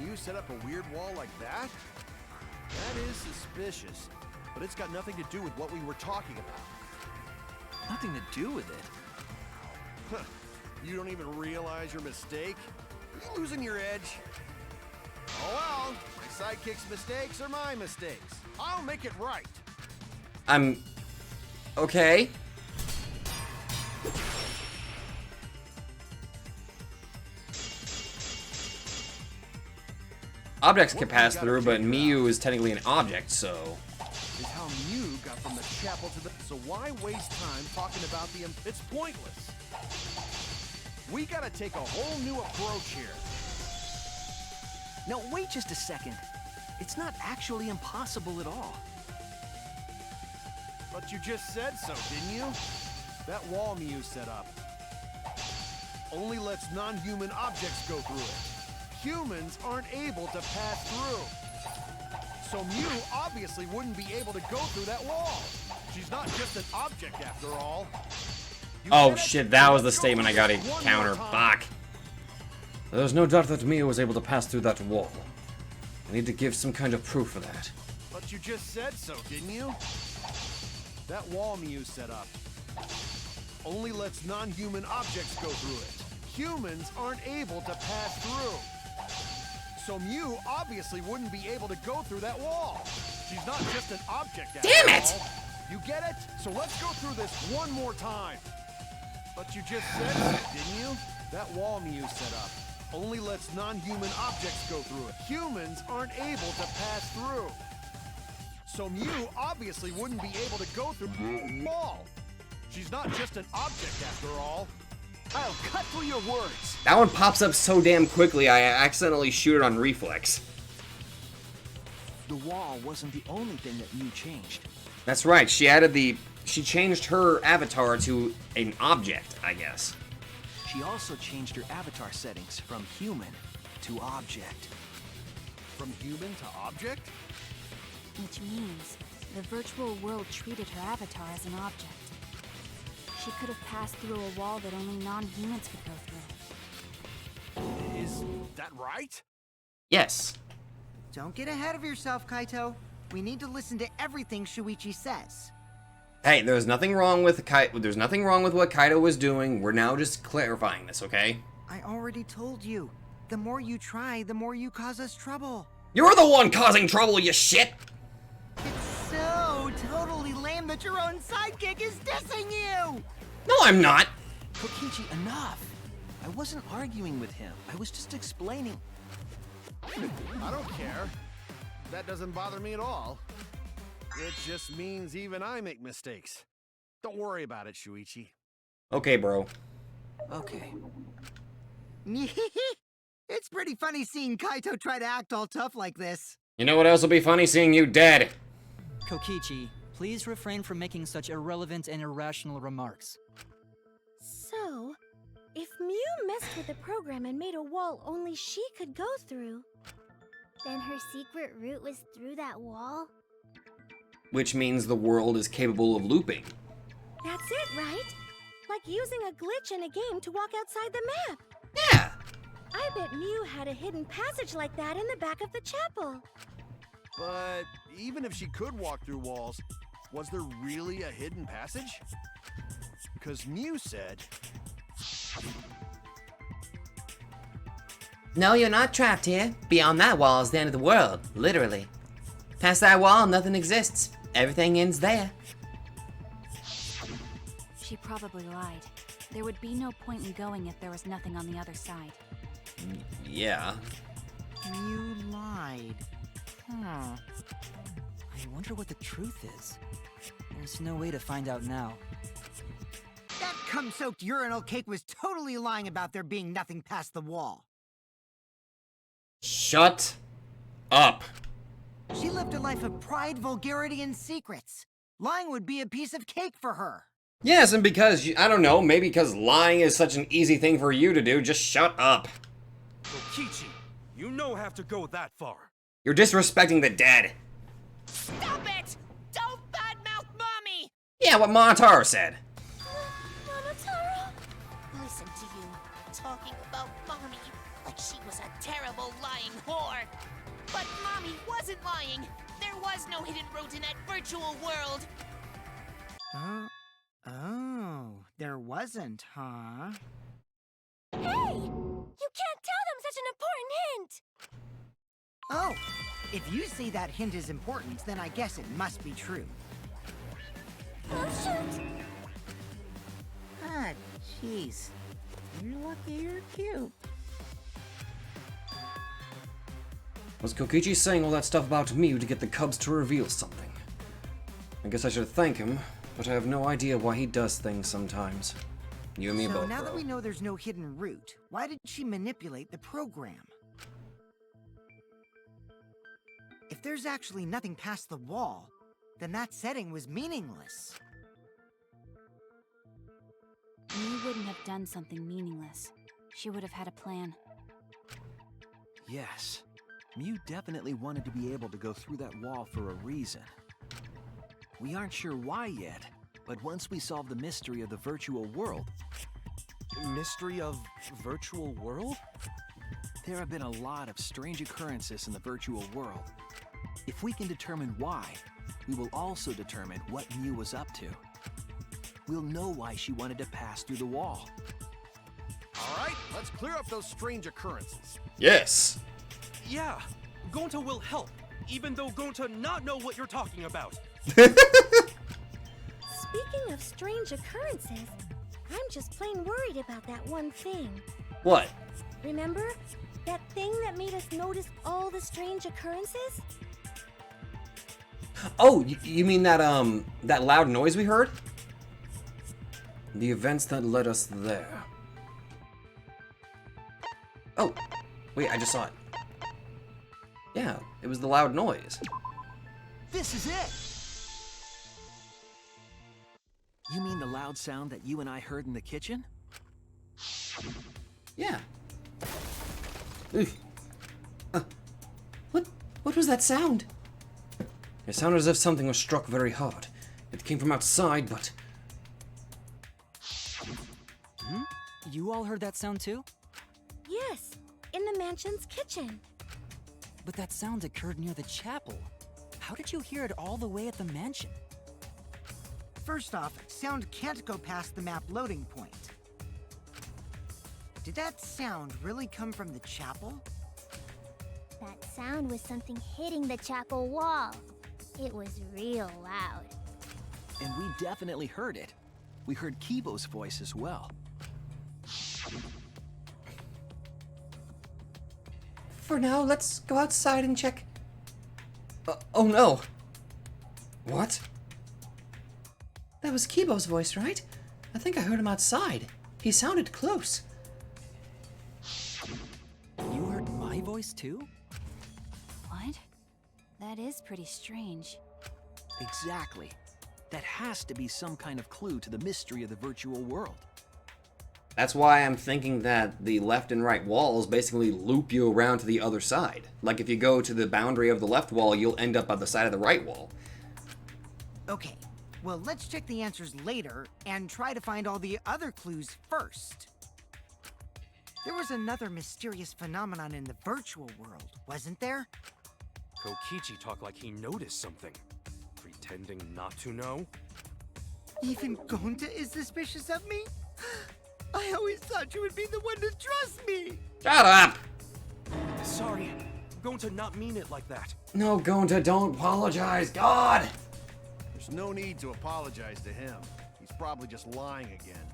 you set up a weird wall like that? That is suspicious, but it's got nothing to do with what we were talking about. Nothing to do with it. Huh. You don't even realize your mistake? Are you losing your edge? Oh well, my sidekick's mistakes are my mistakes. I'll make it right. I'm... okay. Objects can pass through, but Miyu is technically an object, so... Is how Miyu got from the chapel to the... So why waste time talking about the... It's pointless. We gotta take a whole new approach here. Now, wait just a second. It's not actually impossible at all. But you just said so, didn't you? That wall Miyu set up only lets non-human objects go through it. Humans aren't able to pass through. So Miyu obviously wouldn't be able to go through that wall. She's not just an object after all. You Oh get it? shit, that was the Let's go statement I through gotta this one counter more time. back. There's no doubt that Miyu was able to pass through that wall. I need to give some kind of proof for that. But you just said so, didn't you? That wall Miyu set up only lets non-human objects go through it. Humans aren't able to pass through. So Miyu obviously wouldn't be able to go through that wall. She's not just an object after Damn it! all. You get it? So let's go through this one more time. But you just said so, didn't you? That wall Miyu set up only lets non-human objects go through it. Humans aren't able to pass through. So Miyu obviously wouldn't be able to go through the wall. She's not just an object after all. I'll cut through your words. That one pops up so damn quickly, I accidentally shoot it on reflex. The wall wasn't the only thing that Mew changed. That's right. She changed her avatar to an object, I guess. She also changed her avatar settings from human to object. From human to object? Which means the virtual world treated her avatar as an object. She could have passed through a wall that only non-humans could go through. Is that right? Yes. Don't get ahead of yourself, Kaito. We need to listen to everything Shuichi says. Hey, there's nothing wrong with there's nothing wrong with what Kaito was doing. We're now just clarifying this, okay? I already told you. The more you try, the more you cause us trouble. You're the one causing trouble, you shit! It's so totally lame that your own sidekick is dissing you! No, I'm not! Kokichi, enough! I wasn't arguing with him. I was just explaining. I don't care. That doesn't bother me at all. It just means even I make mistakes. Don't worry about it, Shuichi. Okay, bro. Okay. It's pretty funny seeing Kaito try to act all tough like this. You know what else will be funny? Seeing you dead. Kokichi, please refrain from making such irrelevant and irrational remarks. So, if Mew messed with the program and made a wall only she could go through, Then her secret route was through that wall? Which means the world is capable of looping. that's it, right? Like using a glitch in a game to walk outside the map. Yeah. I bet Mew had a hidden passage like that in the back of the chapel. But even if she could walk through walls, was there really a hidden passage? Because Mew said... No, you're not trapped here. Beyond that wall is the end of the world, literally. Past that wall, nothing exists. Everything ends there. She probably lied. There would be no point in going if there was nothing on the other side. Yeah. You lied. I wonder what the truth is. There's no way to find out now. That cum-soaked urinal cake was totally lying about there being nothing past the wall. Shut up. She lived a life of pride, vulgarity, and secrets. Lying would be a piece of cake for her. Yes, and because, I don't know, maybe because lying is such an easy thing for you to do, just shut up. Kokichi, you no have to go that far. You're disrespecting the dead. Stop it! Don't badmouth Mommy! Yeah, what Monotaro said. Monotaro? Listen to you, talking about Mommy like she was a terrible lying whore. But Mommy wasn't lying. There was no hidden road in that virtual world. Oh, there wasn't, huh? Hey! You can't tell them such an important hint! Oh, if you say that hint is important, then I guess it must be true. Oh, shoot! Ah, jeez. You're lucky you're cute. Was Kokichi saying all that stuff about Mew to get the Cubs to reveal something? I guess I should thank him, but I have no idea why he does things sometimes. You and me So both, now bro. that we know there's no hidden route, why did she manipulate the program? If there's actually nothing past the wall, then that setting was meaningless. Mew wouldn't have done something meaningless. She would have had a plan. Yes. Mew definitely wanted to be able to go through that wall for a reason. We aren't sure why yet, but once we solve the mystery of the virtual world... Mystery of virtual world? There have been a lot of strange occurrences in the virtual world. If we can determine why, we will also determine what Mew was up to. We'll know why she wanted to pass through the wall. All right, let's clear up those strange occurrences. Yes. Yeah, Gonta will help, even though Gonta not know what you're talking about. Speaking of strange occurrences, I'm just plain worried about that one thing. What? Remember? That thing that made us notice all the strange occurrences? Oh, you mean that, that loud noise we heard? The events that led us there. Oh, wait, I just saw it. Yeah, it was the loud noise. This is it! You mean the loud sound that you and I heard in the kitchen? Yeah. Oof. What was that sound? It sounded as if something was struck very hard. It came from outside, but... Hmm? You all heard that sound too? Yes, in the mansion's kitchen. But that sound occurred near the chapel. How did you hear it all the way at the mansion? First off, sound can't go past the map loading point. Did that sound really come from the chapel? That sound was something hitting the chapel wall. It was real loud. And we definitely heard it. We heard Kibo's voice as well. For now, let's go outside and check. Oh no. What? That was Kibo's voice, right? I think I heard him outside. He sounded close. You heard my voice too? What? That is pretty strange. Exactly. That has to be some kind of clue to the mystery of the virtual world. That's why I'm thinking that the left and right walls basically loop you around to the other side. Like if you go to the boundary of the left wall, you'll end up on the side of the right wall. Okay, well, let's check the answers later and try to find all the other clues first. There was another mysterious phenomenon in the virtual world, wasn't there? Kokichi talked like he noticed something. Pretending not to know? Even Gonta is suspicious of me? I always thought you would be the one to trust me! Shut up! Sorry, I'm going to not mean it like that. No, Gonta, don't apologize. God! There's no need to apologize to him. He's probably just lying again.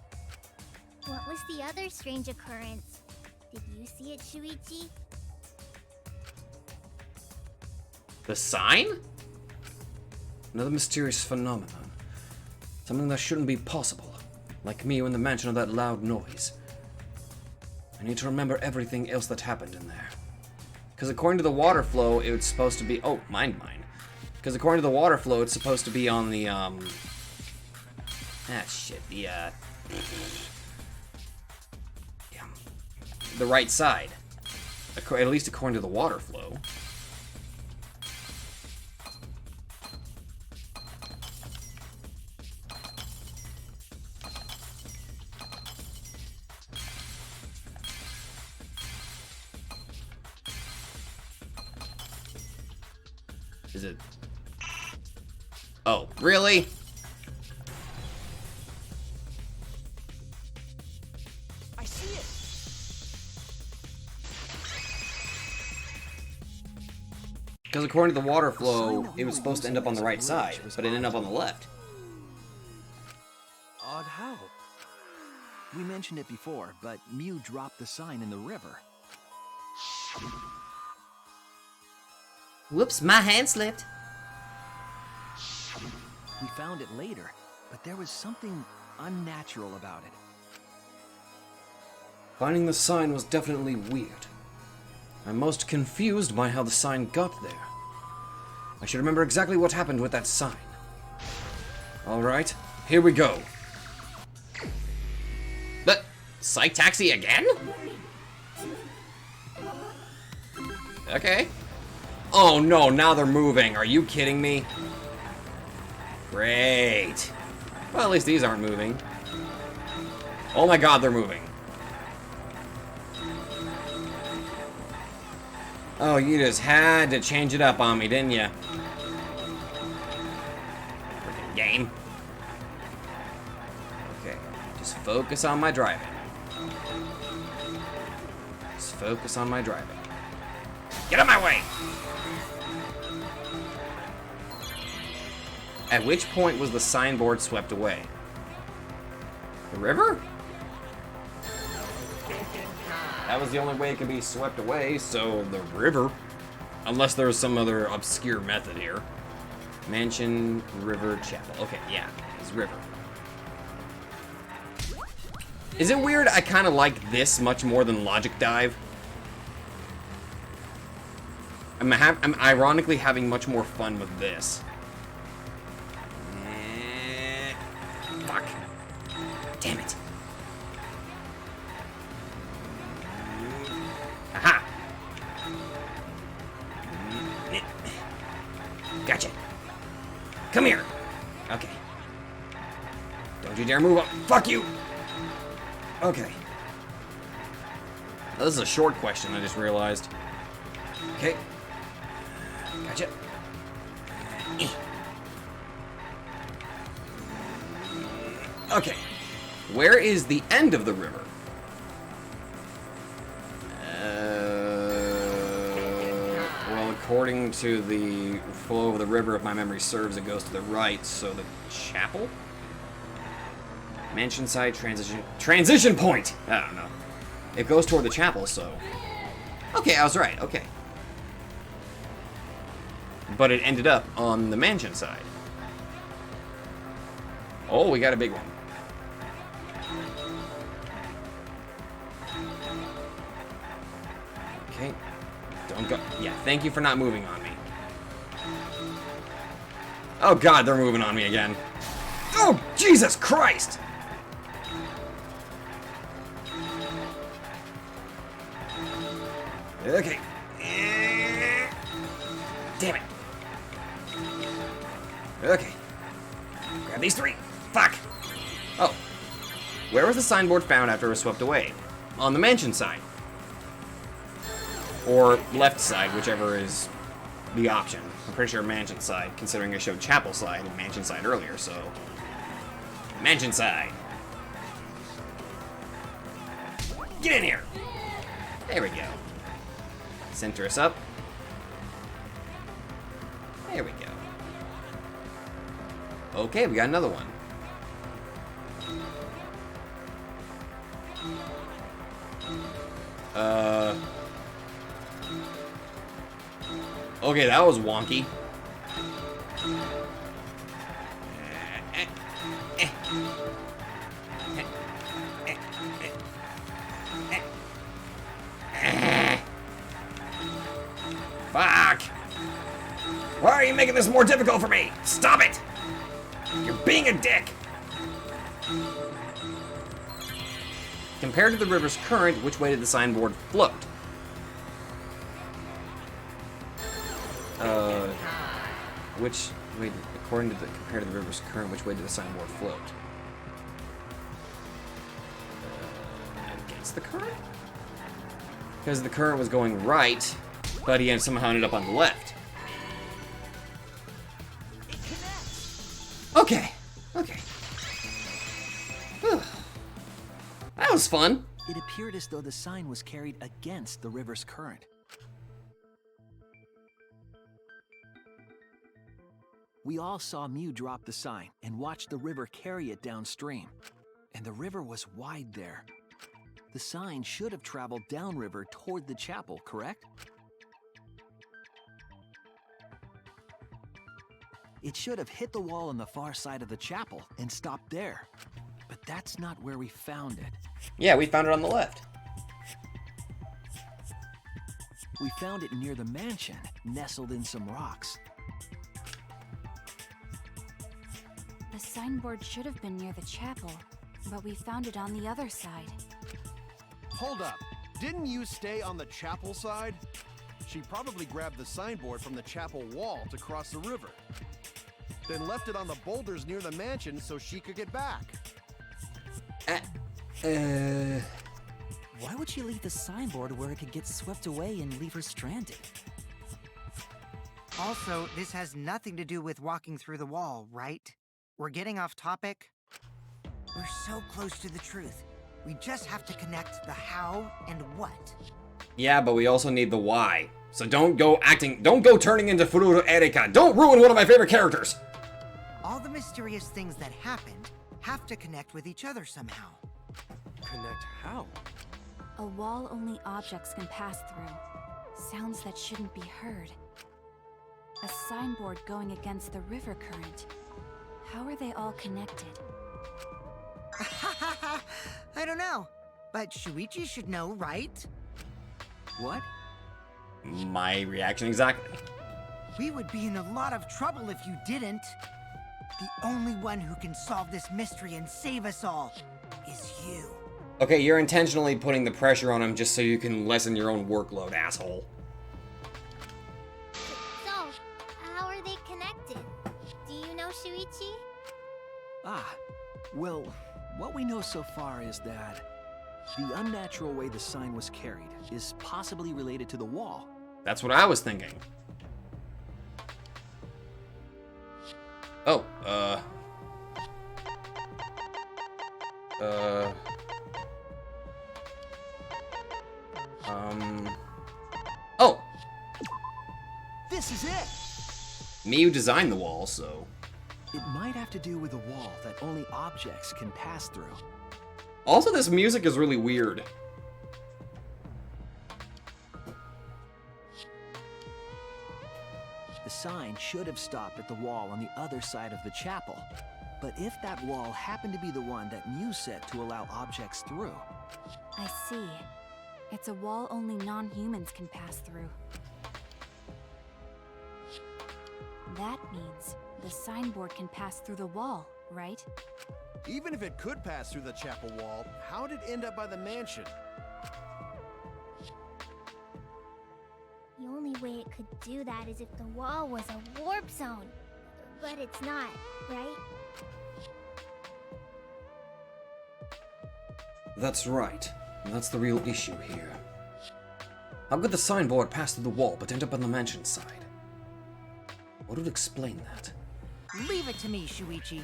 What was the other strange occurrence? Did you see it, Shuichi? The sign? Another mysterious phenomenon. Something that shouldn't be possible. Like me in the mansion of that loud noise. I need to remember everything else that happened in there. Because according to the water flow, it's supposed to be... Oh, mine. Because according to the water flow, it's supposed to be on the, the right side. At least according to the water flow. Is it? Oh, really? I see it. Because according to the water flow, it was supposed to end up on the right side, but it ended up on the left. Odd how? We mentioned it before, but Mew dropped the sign in the river. Whoops, my hand slipped. We found it later, but there was something unnatural about it. Finding the sign was definitely weird. I'm most confused by how the sign got there. I should remember exactly what happened with that sign. Alright, here we go. But, psych taxi again? Okay. Oh no, now they're moving. Are you kidding me? Great. Well, at least these aren't moving. Oh my god, they're moving. Oh, you just had to change it up on me, didn't you? Freaking game. Okay, just focus on my driving. Just focus on my driving. Get out of my way! At which point was the signboard swept away? The river? That was the only way it could be swept away, so the river. Unless there was some other obscure method here. Mansion, river, chapel. Okay, yeah, it's river. Is it weird I kind of like this much more than Logic Dive? I'm ironically having much more fun with this. Fuck. Damn it. Aha. Gotcha. Come here. Okay. Don't you dare move up. Fuck you. Okay. This is a short question, I just realized. Okay. Gotcha. Okay. Where is the end of the river? Well, according to the flow of the river, if my memory serves, it goes to the right, so the chapel? Mansion side transition point! I don't know. It goes toward the chapel, so... Okay, I was right, okay. But it ended up on the mansion side. Oh, we got a big one. Okay. Don't go... Yeah, thank you for not moving on me. Oh god, they're moving on me again. Oh, Jesus Christ! Okay. Damn it. Okay. Grab these three. Fuck. Oh. Where was the signboard found after it was swept away? On the mansion side. Or left side, whichever is the option. I'm pretty sure mansion side, considering I showed chapel side and mansion side earlier, so... Mansion side. Get in here. There we go. Center us up. There we go. Okay, we got another one. Okay, that was wonky. Fuck! Why are you making this more difficult for me? Stop it! You're being a dick! Compared to the river's current, which way did the signboard float? Which way, according to the, compared to the river's current, which way did the signboard float? Against the current? Because the current was going right, but he somehow ended up on the left. Okay, okay. Whew. That was fun. It appeared as though the sign was carried against the river's current. We all saw Mew drop the sign and watched the river carry it downstream. And the river was wide there. The sign should have traveled downriver toward the chapel, correct? It should have hit the wall on the far side of the chapel and stopped there. But that's not where we found it. Yeah, we found it on the left. We found it near the mansion, nestled in some rocks. The signboard should have been near the chapel, but we found it on the other side. Hold up. Didn't you stay on the chapel side? She probably grabbed the signboard from the chapel wall to cross the river. Then left it on the boulders near the mansion so she could get back. Why would she leave the signboard where it could get swept away and leave her stranded? Also, this has nothing to do with walking through the wall, right? We're getting off topic. We're so close to the truth. We just have to connect the how and what. Yeah, but we also need the why. So don't go turning into Fururo Erika. Don't ruin one of my favorite characters. All the mysterious things that happened have to connect with each other somehow. Connect how? A wall only objects can pass through. Sounds that shouldn't be heard. A signboard going against the river current. How are they all connected? I don't know, but Shuichi should know, right? What? My reaction exactly. We would be in a lot of trouble if you didn't. The only one who can solve this mystery and save us all is you. Okay, you're intentionally putting the pressure on him just so you can lessen your own workload, asshole. So, how are they connected? Do you know, Shuichi? Ah, well, what we know so far is that the unnatural way the sign was carried is possibly related to the wall. That's what I was thinking. Oh, oh! This is it! Me who designed the wall, so... It might have to do with a wall that only objects can pass through. Also, this music is really weird. The sign should have stopped at the wall on the other side of the chapel. But if that wall happened to be the one that Mew set to allow objects through... I see. It's a wall only non-humans can pass through. That means the signboard can pass through the wall, right? Even if it could pass through the chapel wall, how'd it end up by the mansion? The only way it could do that is if the wall was a warp zone. But it's not, right? That's right. That's the real issue here. How could the signboard pass through the wall but end up on the mansion side? What would explain that? Leave it to me, Shuichi.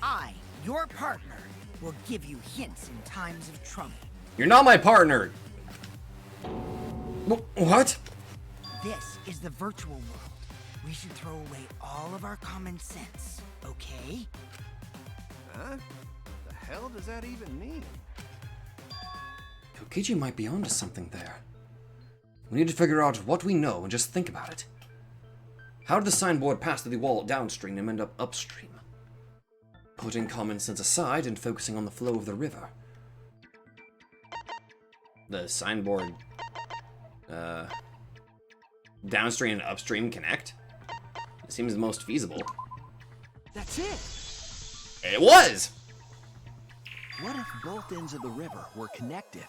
I, your partner, will give you hints in times of trouble. You're not my partner! What? This is the virtual world. We should throw away all of our common sense, okay? Huh? The hell does that even mean? Kokichi might be onto something there. We need to figure out what we know and just think about it. How did the signboard pass through the wall downstream and end up upstream? Putting common sense aside and focusing on the flow of the river. The signboard... downstream and upstream connect? It seems the most feasible. That's it! It was! What if both ends of the river were connected?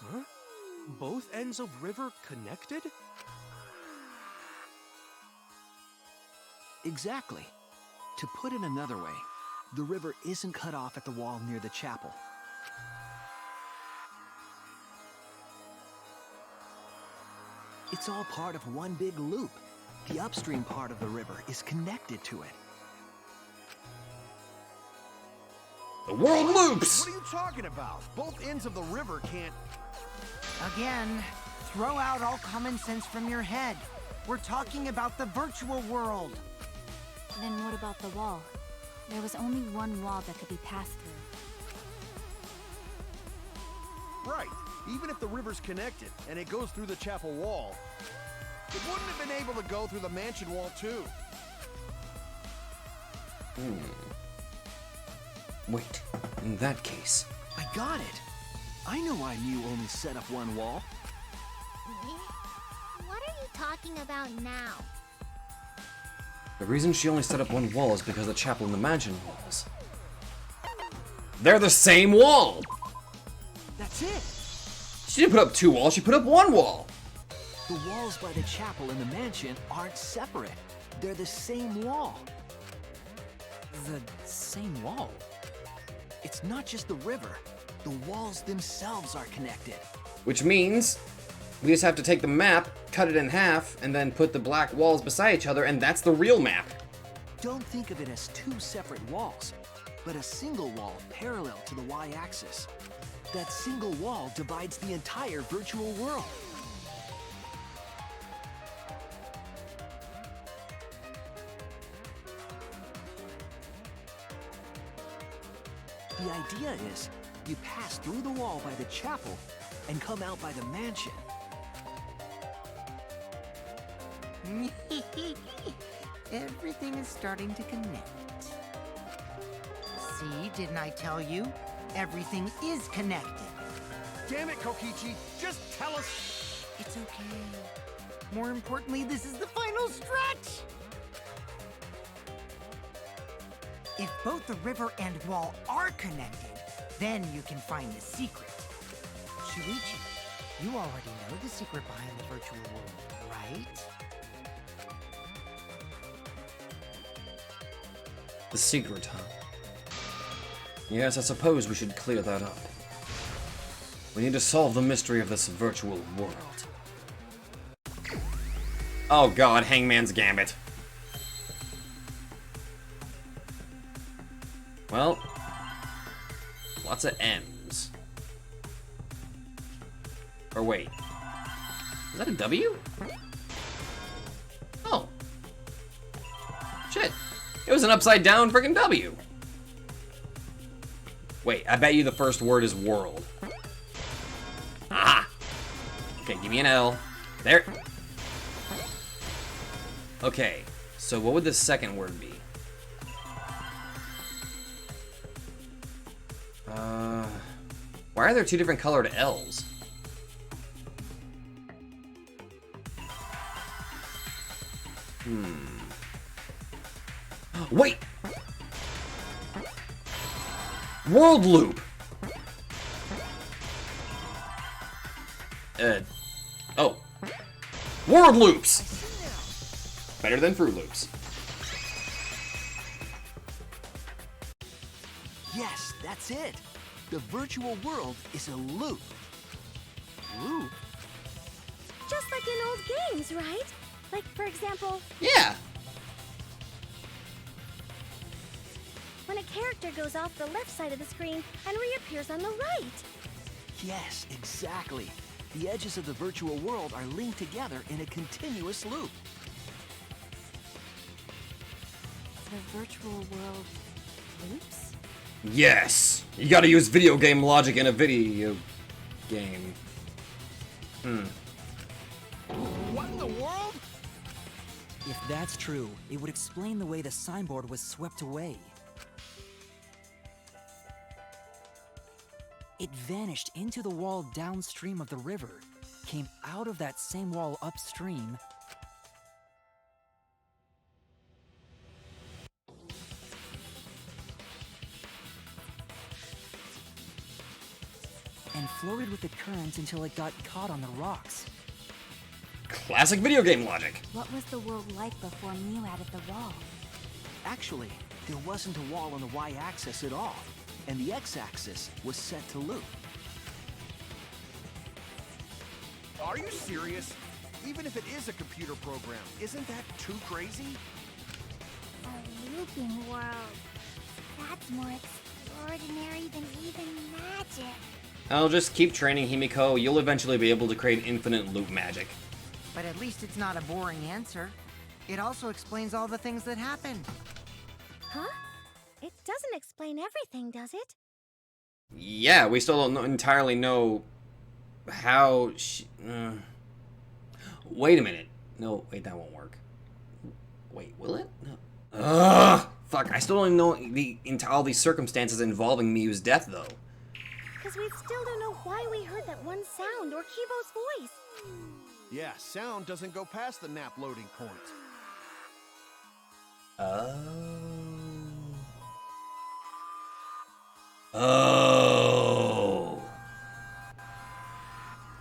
Huh? Both ends of river connected? Exactly. To put it another way, the river isn't cut off at the wall near the chapel. It's all part of one big loop. The upstream part of the river is connected to it. The world loops! What are you talking about? Both ends of the river can't... Again, throw out all common sense from your head. We're talking about the virtual world. Then what about the wall? There was only one wall that could be passed through. Right. Even if the river's connected and it goes through the chapel wall, it wouldn't have been able to go through the mansion wall too. Wait, in that case... I got it! I know why Mew only set up one wall. What are you talking about now? The reason she only set up one wall is because the chapel and the mansion walls. They're the same wall! That's it! She didn't put up two walls, she put up one wall! The walls by the chapel and the mansion aren't separate. They're the same wall. The same wall? It's not just the river. The walls themselves are connected. Which means we just have to take the map, cut it in half, and then put the black walls beside each other, and that's the real map. Don't think of it as two separate walls, but a single wall parallel to the y-axis. That single wall divides the entire virtual world. The idea is, you pass through the wall by the chapel and come out by the mansion. Everything is starting to connect. See, didn't I tell you? Everything is connected. Damn it, Kokichi! Just tell us... It's okay. More importantly, this is the final stretch! If both the river and wall are connected, then you can find the secret. Shuichi, you already know the secret behind the virtual world, right? The secret, huh? Yes, I suppose we should clear that up. We need to solve the mystery of this virtual world. Oh god, Hangman's gambit. Well, lots of M's. Or wait, is that a W? Oh. Shit. It was an upside down freaking W. Wait, I bet you the first word is world. Ah! Okay, give me an L. There. Okay, so what would the second word be? Why are there two different colored L's? Wait! World loop! Oh. World loops! Better than Fruit Loops. Yes, that's it. The virtual world is a loop. Loop? Just like in old games, right? Like, for example, Yeah! when a character goes off the left side of the screen and reappears on the right. Yes, exactly. The edges of the virtual world are linked together in a continuous loop. The virtual world loops? Yes! You gotta use video game logic in a video game. What in the world? If that's true, it would explain the way the signboard was swept away. It vanished into the wall downstream of the river, came out of that same wall upstream, and floated with the current until it got caught on the rocks. Classic video game logic. What was the world like before Mew added the wall? Actually, there wasn't a wall on the y-axis at all, and the x-axis was set to loop. Are you serious? Even if it is a computer program, isn't that too crazy? A looping world. That's more extraordinary than even magic. I'll just keep training Himiko. You'll eventually be able to create infinite loop magic. But at least it's not a boring answer. It also explains all the things that happened. Huh? It doesn't explain everything, does it? Yeah, we still don't entirely know how she... Wait a minute. No, wait, that won't work. Wait, will it? No. Ugh! Fuck, I still don't know all these circumstances involving Mew's death, though. Because we still don't know why we heard that one sound or Kibo's voice. Yeah, sound doesn't go past the nap loading point. Oh.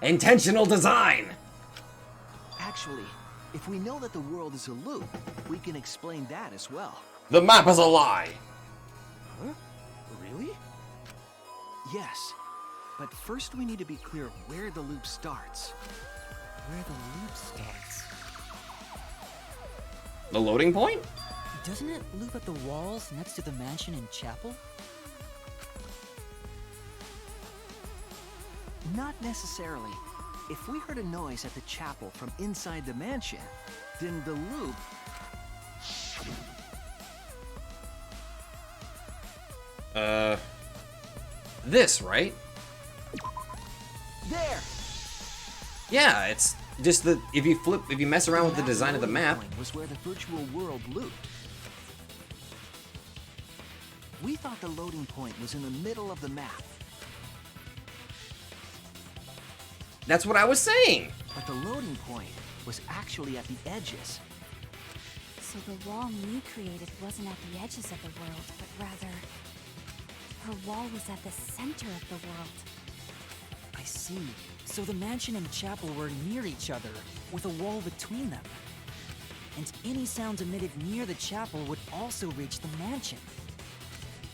Intentional design! Actually, if we know that the world is a loop, we can explain that as well. The map is a lie! Huh? Really? Yes. But first we need to be clear where the loop starts. Where the loop starts. The loading point? Doesn't it loop at the walls next to the mansion and chapel? Not necessarily. If we heard a noise at the chapel from inside the mansion, then the loop... This, right? There! Yeah, it's just that if you mess around with the design of the map... was where the virtual world looped. We thought the loading point was in the middle of the map. That's what I was saying! But the loading point was actually at the edges. So the wall Mew created wasn't at the edges of the world, but rather... her wall was at the center of the world. I see. So the mansion and chapel were near each other, with a wall between them. And any sounds emitted near the chapel would also reach the mansion.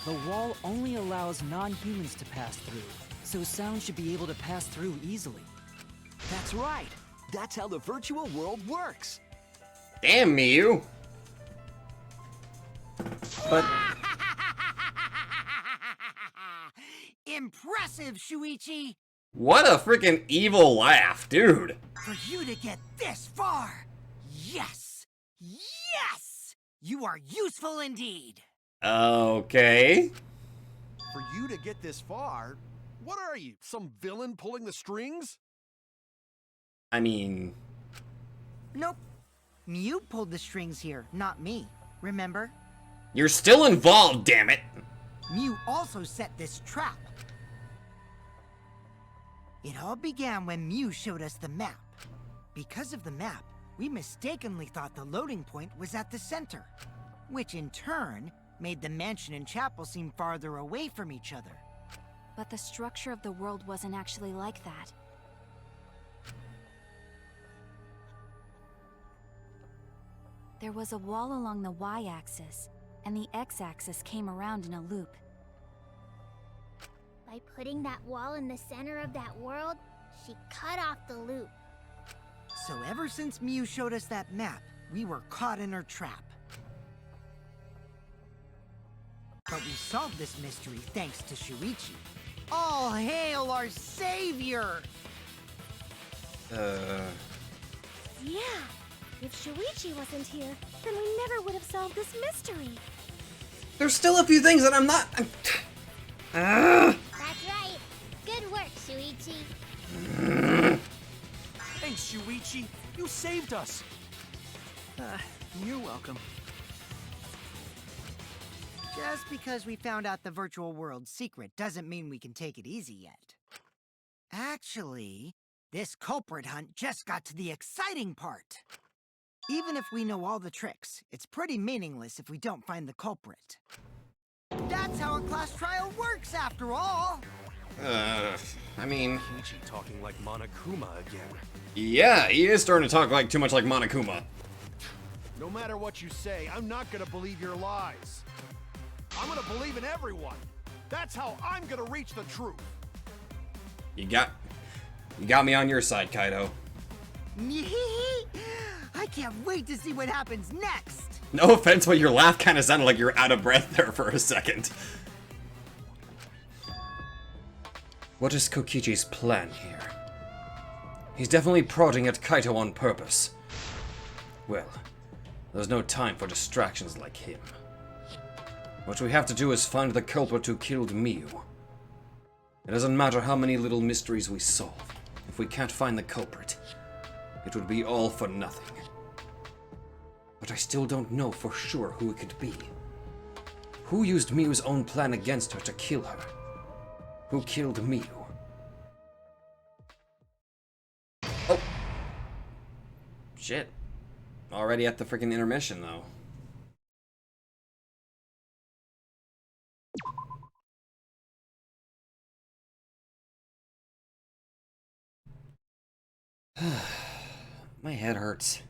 The wall only allows non-humans to pass through, so sound should be able to pass through easily. That's right. That's how the virtual world works. Damn, Mew. But Impressive, Shuichi! what a freaking evil laugh, dude. For you to get this far! Yes! Yes! You are useful indeed! Okay. For you to get this far, what are you, some villain pulling the strings? I mean... Nope. Mew pulled the strings here, not me. Remember? You're still involved, damn it. Mew also set this trap. It all began when Mew showed us the map. Because of the map, we mistakenly thought the loading point was at the center, which in turn made the mansion and chapel seem farther away from each other. But the structure of the world wasn't actually like that. There was a wall along the y-axis, and the x-axis came around in a loop. By putting that wall in the center of that world, she cut off the loop. So ever since Mew showed us that map, we were caught in her trap. But we solved this mystery thanks to Shuichi. All hail our savior! Yeah, if Shuichi wasn't here, then we never would have solved this mystery. There's still a few things that I'm not... That's right. Good work, Shuichi. Thanks, Shuichi. You saved us. You're welcome. Just because we found out the virtual world's secret doesn't mean we can take it easy yet. Actually, this culprit hunt just got to the exciting part. Even if we know all the tricks, it's pretty meaningless if we don't find the culprit. That's how a class trial works, after all! I mean... Kokichi talking like Monokuma again. Yeah, he is starting to talk like too much like Monokuma. No matter what you say, I'm not gonna believe your lies. I'm gonna believe in everyone. That's how I'm gonna reach the truth. You got me on your side, Kaido. I can't wait to see what happens next! No offense, but your laugh kind of sounded like you're out of breath there for a second. What is Kokichi's plan here? He's definitely prodding at Kaito on purpose. Well, there's no time for distractions like him. What we have to do is find the culprit who killed Miu. It doesn't matter how many little mysteries we solve. If we can't find the culprit, it would be all for nothing. But I still don't know for sure who it could be. Who used Miu's own plan against her to kill her? Who killed Miu? Oh! Shit. Already at the freaking intermission, though. My head hurts.